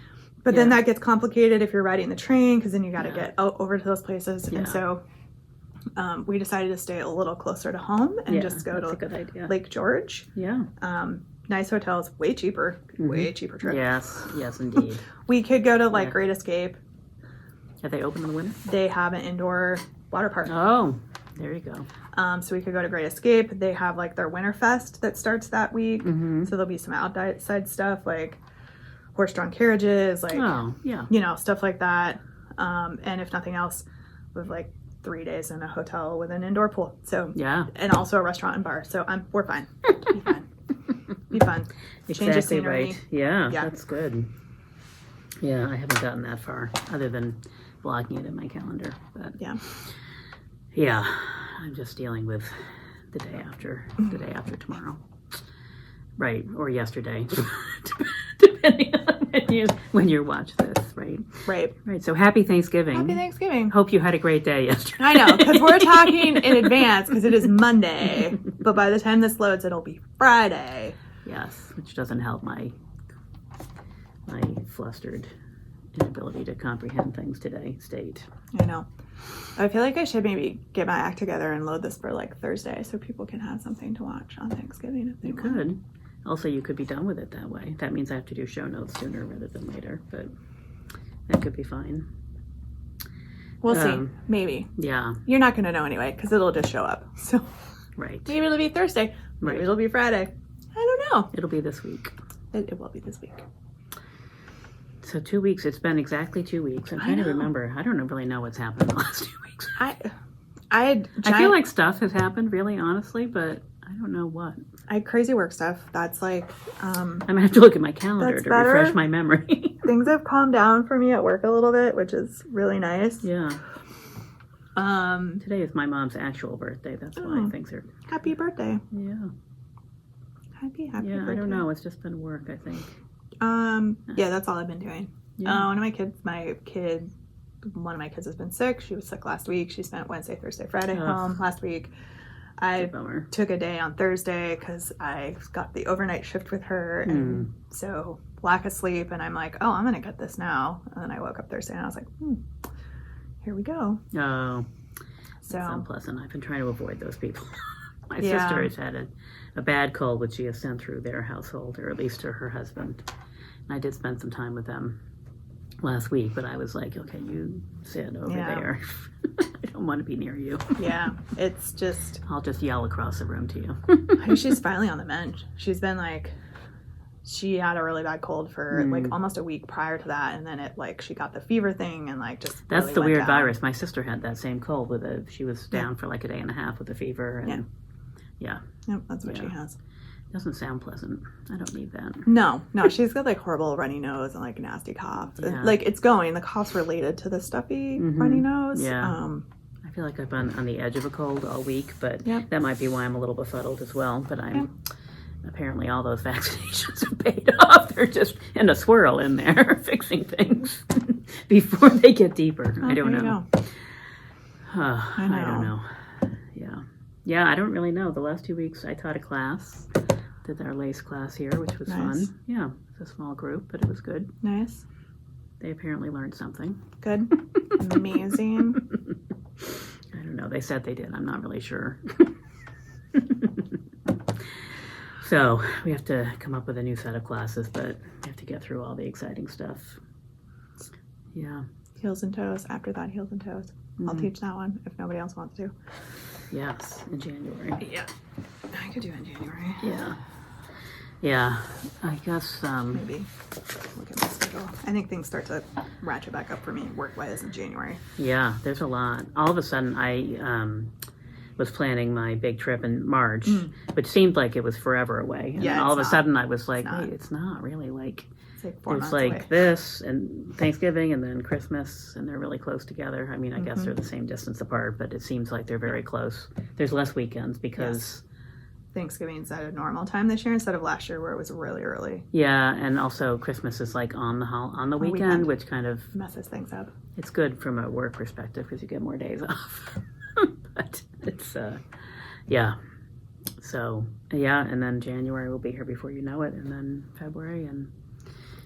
but then that gets complicated if you're riding the train because then you got to get over to those places, and so we decided to stay a little closer to home and just go to Lake George. Yeah, nice hotels, way cheaper trip. Yes, indeed. We could go to like Great Escape. Are they open in the winter? They have an indoor water park. Oh. There you go. So we could go to Great Escape. They have like their Winterfest that starts that week. So there'll be some outside stuff like horse-drawn carriages, like stuff like that. And if nothing else, we have like 3 days in a hotel with an indoor pool. So and also a restaurant and bar. So we're fine. Be fun. Change of scenery. Right. Yeah, that's good. Yeah, I haven't gotten that far other than blocking it in my calendar. But yeah, I'm just dealing with the day after tomorrow. Right, or yesterday, depending on when you watch this, right? Right, so happy Thanksgiving. Happy Thanksgiving. Hope you had a great day yesterday. I know, because we're talking in advance because it is Monday, but by the time this loads, it'll be Friday. Yes, which doesn't help my flustered inability to comprehend things today state. I know. I feel like I should maybe get my act together and load this for like Thursday so people can have something to watch on Thanksgiving if they You want. could. Also, you could be done with it that way. That means I have to do show notes sooner rather than later, but that could be fine. We'll see. Maybe. Yeah. You're not going to know anyway because it'll just show up. So Right. maybe it'll be Thursday. Maybe it'll be Friday. I don't know. It'll be this week. It will be this week. So 2 weeks. It's been exactly 2 weeks. I'm trying to remember. I don't really know what's happened in the last 2 weeks. I feel like stuff has happened, really, honestly, but I don't know what. I had crazy work stuff. That's like... I'm going to have to look at my calendar to refresh my memory. Things have calmed down for me at work a little bit, which is really nice. Yeah. Today is my mom's actual birthday. That's why things are... Happy birthday. Yeah. Happy yeah, birthday. I don't know. It's just been work, I think. Yeah, that's all I've been doing. Yeah. One of my kids has been sick. She was sick last week. She spent Wednesday, Thursday, Friday home last week. I took a day on Thursday because I got the overnight shift with her, and so lack of sleep. And I'm like, oh, I'm gonna get this now. And then I woke up Thursday and I was like, here we go. Oh, so that's unpleasant. I've been trying to avoid those people. My sister has had a bad cold, which she has sent through their household, or at least to her husband. And I did spend some time with them last week, but I was like, okay, you sit over there. I don't want to be near you. Yeah, it's just... I'll just yell across the room to you. I think she's finally on the mend. She's been like... She had a really bad cold for like almost a week prior to that, and then she got the fever thing and like just... That's really the weird down. virus. My sister had that same cold she was down for like a day and a half with a fever, and Yep, that's what she has. Doesn't sound pleasant. I don't need that. No, she's got like horrible runny nose and like nasty cough. Yeah. Like it's going. The cough's related to the stuffy runny nose. Yeah. I feel like I've been on the edge of a cold all week, but that might be why I'm a little befuddled as well. But apparently all those vaccinations have paid off. They're just in a swirl in there fixing things before they get deeper. I don't know. I don't know. Yeah, I don't really know. The last 2 weeks I taught a class. Did our lace class here, which was fun. Yeah, it's a small group, but it was good. Nice. They apparently learned something. Good. Amazing. I don't know. They said they did. I'm not really sure. So we have to come up with a new set of classes, but we have to get through all the exciting stuff. Yeah. Heels and toes. After that, heels and toes. I'll teach that one if nobody else wants to. Yes, in January. Yeah. I could do it in January. Yeah. Yeah. I guess maybe look at my schedule. I think things start to ratchet back up for me work-wise in January. Yeah, there's a lot. All of a sudden I was planning my big trip in March, which seemed like it was forever away. And then all of a sudden I was like, wait, it's not really like... Like 4 months there's like away. this and Thanksgiving and then Christmas, and they're really close together. I mean, I guess they're the same distance apart, but it seems like they're very close. There's less weekends because Thanksgiving's at a normal time this year instead of last year where it was really early. Yeah, and also Christmas is like on the weekend, which kind of messes things up. It's good from a work perspective because you get more days off. But it's So and then January will be here before you know it, and then February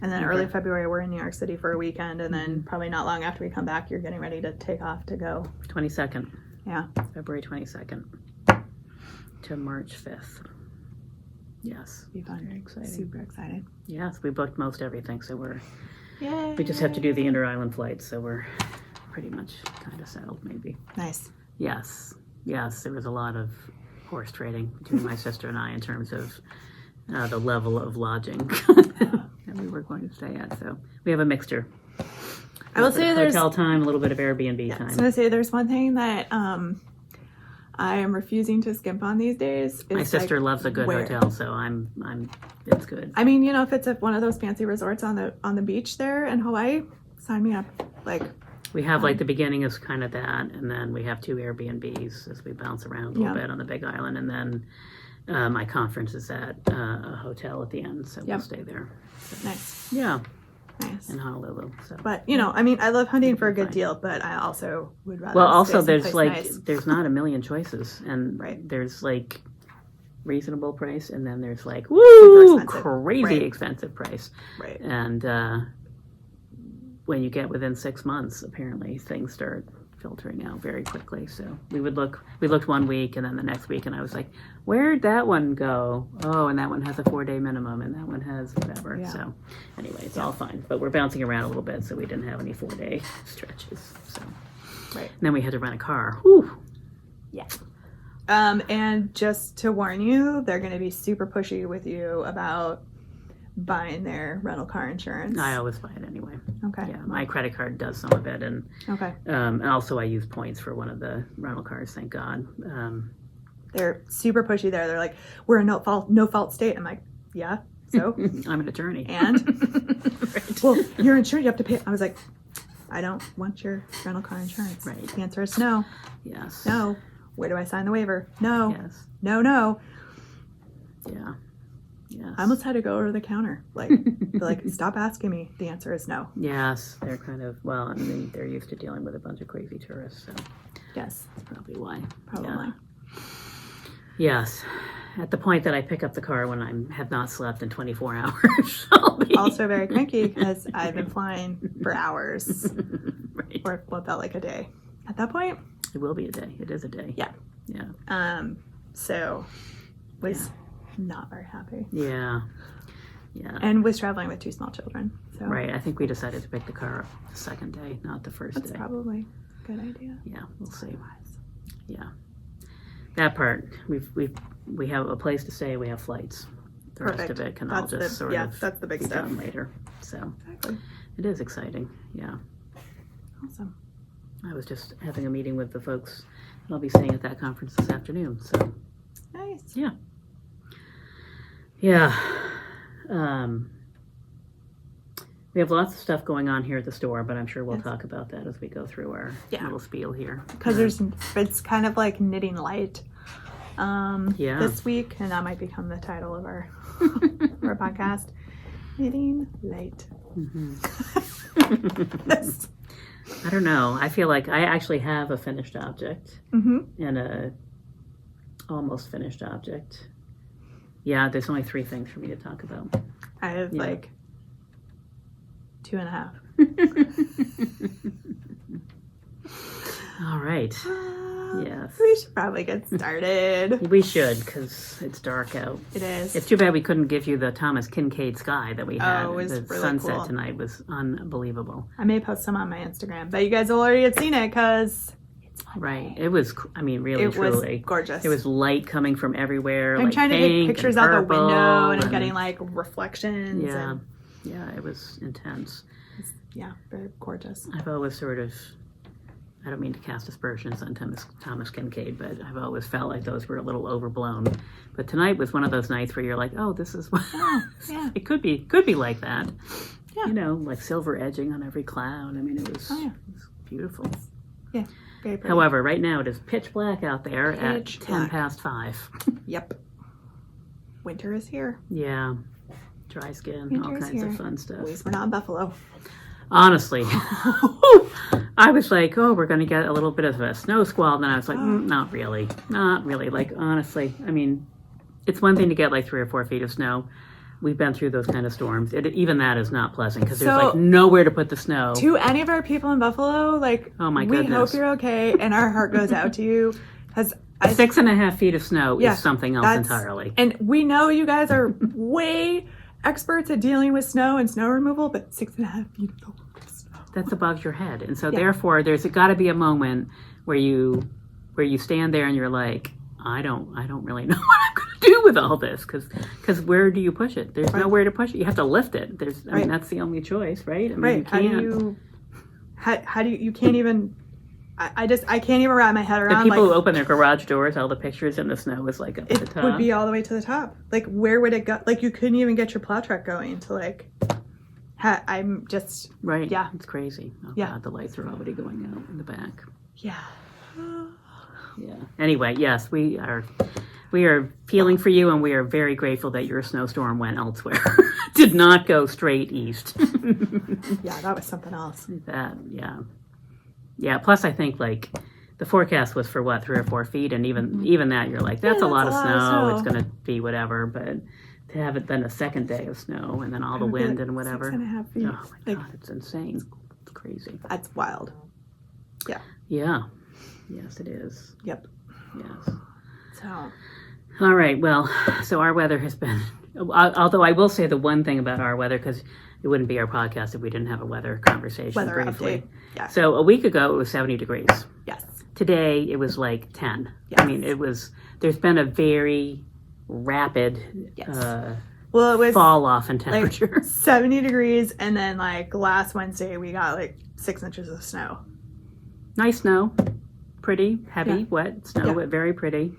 and then early February, we're in New York City for a weekend, and then probably not long after we come back, you're getting ready to take off to go. 22nd. Yeah. February 22nd to March 5th. Yes. Be fun. Very exciting. Super excited. Yes, we booked most everything, so Yay. We just have to do the inter-island flights, so we're pretty much kind of settled, maybe. Nice. Yes. There was a lot of horse trading between my sister and I in terms of the level of lodging that we were going to stay at. So we have a mixture. I will say there's hotel time, a little bit of Airbnb time. I was going to say there's one thing that I am refusing to skimp on these days. My sister loves a good hotel, so it's good. I mean, if it's one of those fancy resorts on the beach there in Hawaii, sign me up. We have the beginning is kind of that, and then we have 2 Airbnbs as we bounce around a little bit on the Big Island, and then my conference is at a hotel at the end, so we'll stay there. So, nice. Yeah. Nice. In Honolulu. So. But, I mean, I love hunting for a good deal, but I also would rather there's nice. There's not a million choices, and there's reasonable price, and then there's woo, crazy expensive price. Right. And when you get within 6 months, apparently things start filtering out very quickly. So we looked one week, and then the next week, and I was like, where'd that one go? Oh, and that one has a 4-day minimum, and that one has whatever. Yeah. So anyway, it's all fine. But we're bouncing around a little bit, so we didn't have any 4-day stretches. So Right. And then we had to rent a car. Whew. Yeah. And just to warn you, they're going to be super pushy with you about buying their rental car insurance. I always buy it anyway. Okay. Yeah, my credit card does some of it, and Okay. and also I use points for one of the rental cars. Thank God. They're super pushy there. They're like, we're a no fault state. I'm like, yeah. So I'm an attorney. and Right. well, you're insured. You have to pay. I was like, I don't want your rental car insurance. Right. The answer is no. Yes. No. Where do I sign the waiver? No. Yes. No. Yeah. Yes. I almost had to go over to the counter. Like, stop asking me. The answer is no. Yes, they're kind of, well, I mean, they're used to dealing with a bunch of crazy tourists, so Yes. that's probably why. Probably. Yeah. Yes. At the point that I pick up the car when I have not slept in 24 hours, I'll be... Also very cranky because I've been flying for hours. Right. Or what felt like a day. At that point. It will be a day. It is a day. Yeah. Yeah. So was not very happy. Yeah. Yeah. And was traveling with 2 small children. So Right. I think we decided to pick the car up the second day, not the first that's day. probably a good idea. Yeah, we'll see. Yeah. That part, we have a place to stay, we have flights. The rest Perfect. of it can all That's just the- sort yeah, of that's the big be stuff. done later. So Exactly. it is exciting. Yeah. Awesome. I was just having a meeting with the folks, and I'll be staying at that conference this afternoon. So Nice. yeah. Yeah. We have lots of stuff going on here at the store, but I'm sure we'll Yes. talk about that as we go through our Yeah. little spiel here. Because it's kind of like knitting light Yeah. this week, and that might become the title of our our podcast. Knitting light. Yes. I don't know. I feel like I actually have a finished object Mm-hmm. and a almost finished object. Yeah, there's only 3 things for me to talk about. I have Yeah. like 2.5. All right. Yes. We should probably get started. We should, because it's dark out. It is. It's too bad we couldn't give you the Thomas Kincaid sky that we had. Oh, it was the really sunset cool. tonight was unbelievable. I may post some on my Instagram, but you guys will already have seen it because it's Monday. Right. It was, I mean, really, It was truly. gorgeous. There was light coming from everywhere. I'm like trying to pink take pictures and out the purple window, and I'm getting like reflections. Yeah. And Yeah, it was intense. yeah, very gorgeous. I've always sort of, I don't mean to cast aspersions on Thomas Kincaid, but I've always felt like those were a little overblown. But tonight was one of those nights where you're like, oh, this is what Yeah. it could be like that. Yeah. You know, like silver edging on every cloud. I mean, it was, Oh, yeah. it was beautiful. Yeah, very pretty. However, right now it is pitch black out there at Pitch 10 black. past 5. Yep. Winter is here. Yeah. Dry skin, all Winter's kinds here. of fun At stuff. least we're not in Buffalo. Honestly, I was like, oh, we're going to get a little bit of a snow squall. And then I was like, not really. Not really. Like, honestly, I mean, it's one thing to get like 3 or 4 feet of snow. We've been through those kind of storms. Even that is not pleasant because there's So- like nowhere to put the snow. To any of our people in Buffalo, like, Oh, my we goodness. hope you're okay, and our heart goes out to you. Because 6.5 feet of snow Yeah, is something else that's- entirely. And we know you guys are way experts at dealing with snow and snow removal, but 6.5 feet of snow. That's above your head. And so Yeah. therefore there's got to be a moment where you stand there and you're like, I don't really know what I'm going to do with all this because where do you push it? There's Right. nowhere to push it. You have to lift it. I Right. mean, that's the only choice, right? I mean, Right. you How do can't. you, how do you can't even, I can't even wrap my head The around, people like, who open their garage doors, all the pictures in the snow is like up at the it top. would be all the way to the top. Like, where would it go? Like, you couldn't even get your plow truck going to, like, I'm just, Right. Yeah. It's crazy. Oh, Yeah. God, the lights are already going out in the back. yeah. Yeah. Anyway, yes, we are feeling for you, and we are very grateful that your snowstorm went elsewhere. Did not go straight east. Yeah, that was something else. Yeah. Plus, I think like the forecast was for what 3 or 4 feet, and even that you're like, that's a lot of snow. It's going to be whatever, but to have it then a second day of snow and then all the It would be wind like and whatever. 6.5 feet. Oh my Like, God, it's insane. It's crazy. that's wild. Yeah. Yeah. Yes, it is. Yep. Yes. So. All right. Well, so our weather has been, although I will say the one thing about our weather, because it wouldn't be our podcast if we didn't have a weather conversation Weather briefly. update. Yeah. So a week ago, it was 70 degrees. Yes. Today, it was like 10. Yes. I mean, there's been a very rapid yes. Well, it was fall off in temperature. Like 70 degrees, and then like last Wednesday, we got like 6 inches of snow. Nice snow. Pretty, heavy, wet snow, but very pretty.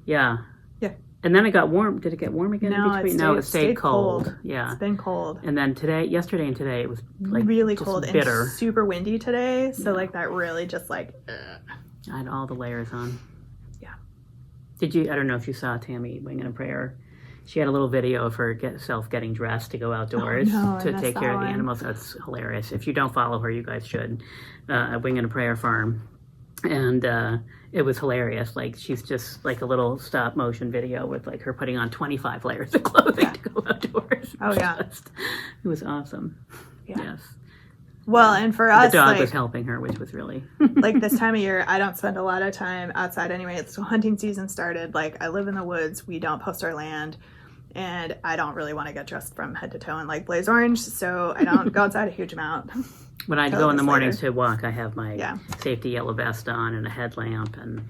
Yeah. Yeah. And then it got warm. Did it get warm again No, in between? it It stayed cold. Yeah. It's been cold. And then yesterday and today, it was like really just cold bitter. and super windy today. So like that really just like. I had all the layers on. Yeah. I don't know if you saw Tammy Wing and a Prayer. She had a little video of herself getting dressed to go outdoors to take care of the animals. That's hilarious. If you don't follow her, you guys should. At Wing and a Prayer Farm. And it was hilarious. Like, she's just like a little stop motion video with like her putting on 25 layers of clothing to go outdoors. Oh, yeah. It was awesome. Yeah. Yes. Well, and for us, the dog was helping her, which was really like this time of year, I don't spend a lot of time outside anyway. So hunting season started. Like, I live in the woods. We don't post our land. And I don't really want to get dressed from head to toe in like blaze orange. So I don't go outside a huge amount. When I go in the mornings to walk, I have my safety yellow vest on and a headlamp, and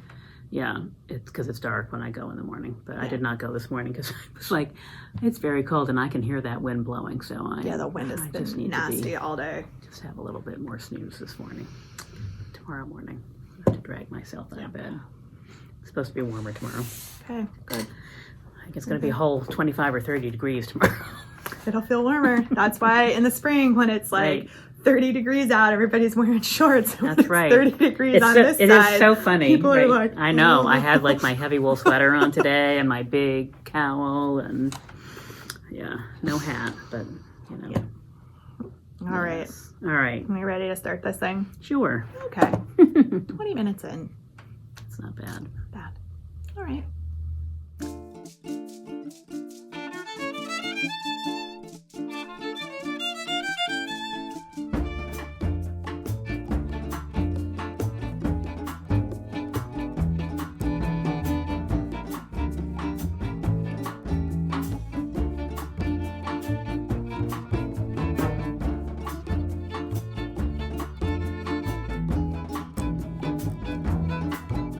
it's because it's dark when I go in the morning. But I did not go this morning because it was like, it's very cold and I can hear that wind blowing. So the wind has been nasty all day. Just have a little bit more snooze this morning. Tomorrow morning, I have to drag myself out of bed. It's supposed to be warmer tomorrow. Okay, good. I think it's going to be a whole 25 or 30 degrees tomorrow. It'll feel warmer. That's why in the spring when it's like 30 degrees out, everybody's wearing shorts. That's right. 30 degrees on this side. It is so funny. People are like, I know. I had like my heavy wool sweater on today and my big cowl and no hat, but you know. Yeah. All right. All right. Are we ready to start this thing? Sure. Okay. 20 minutes in. It's not bad. All right.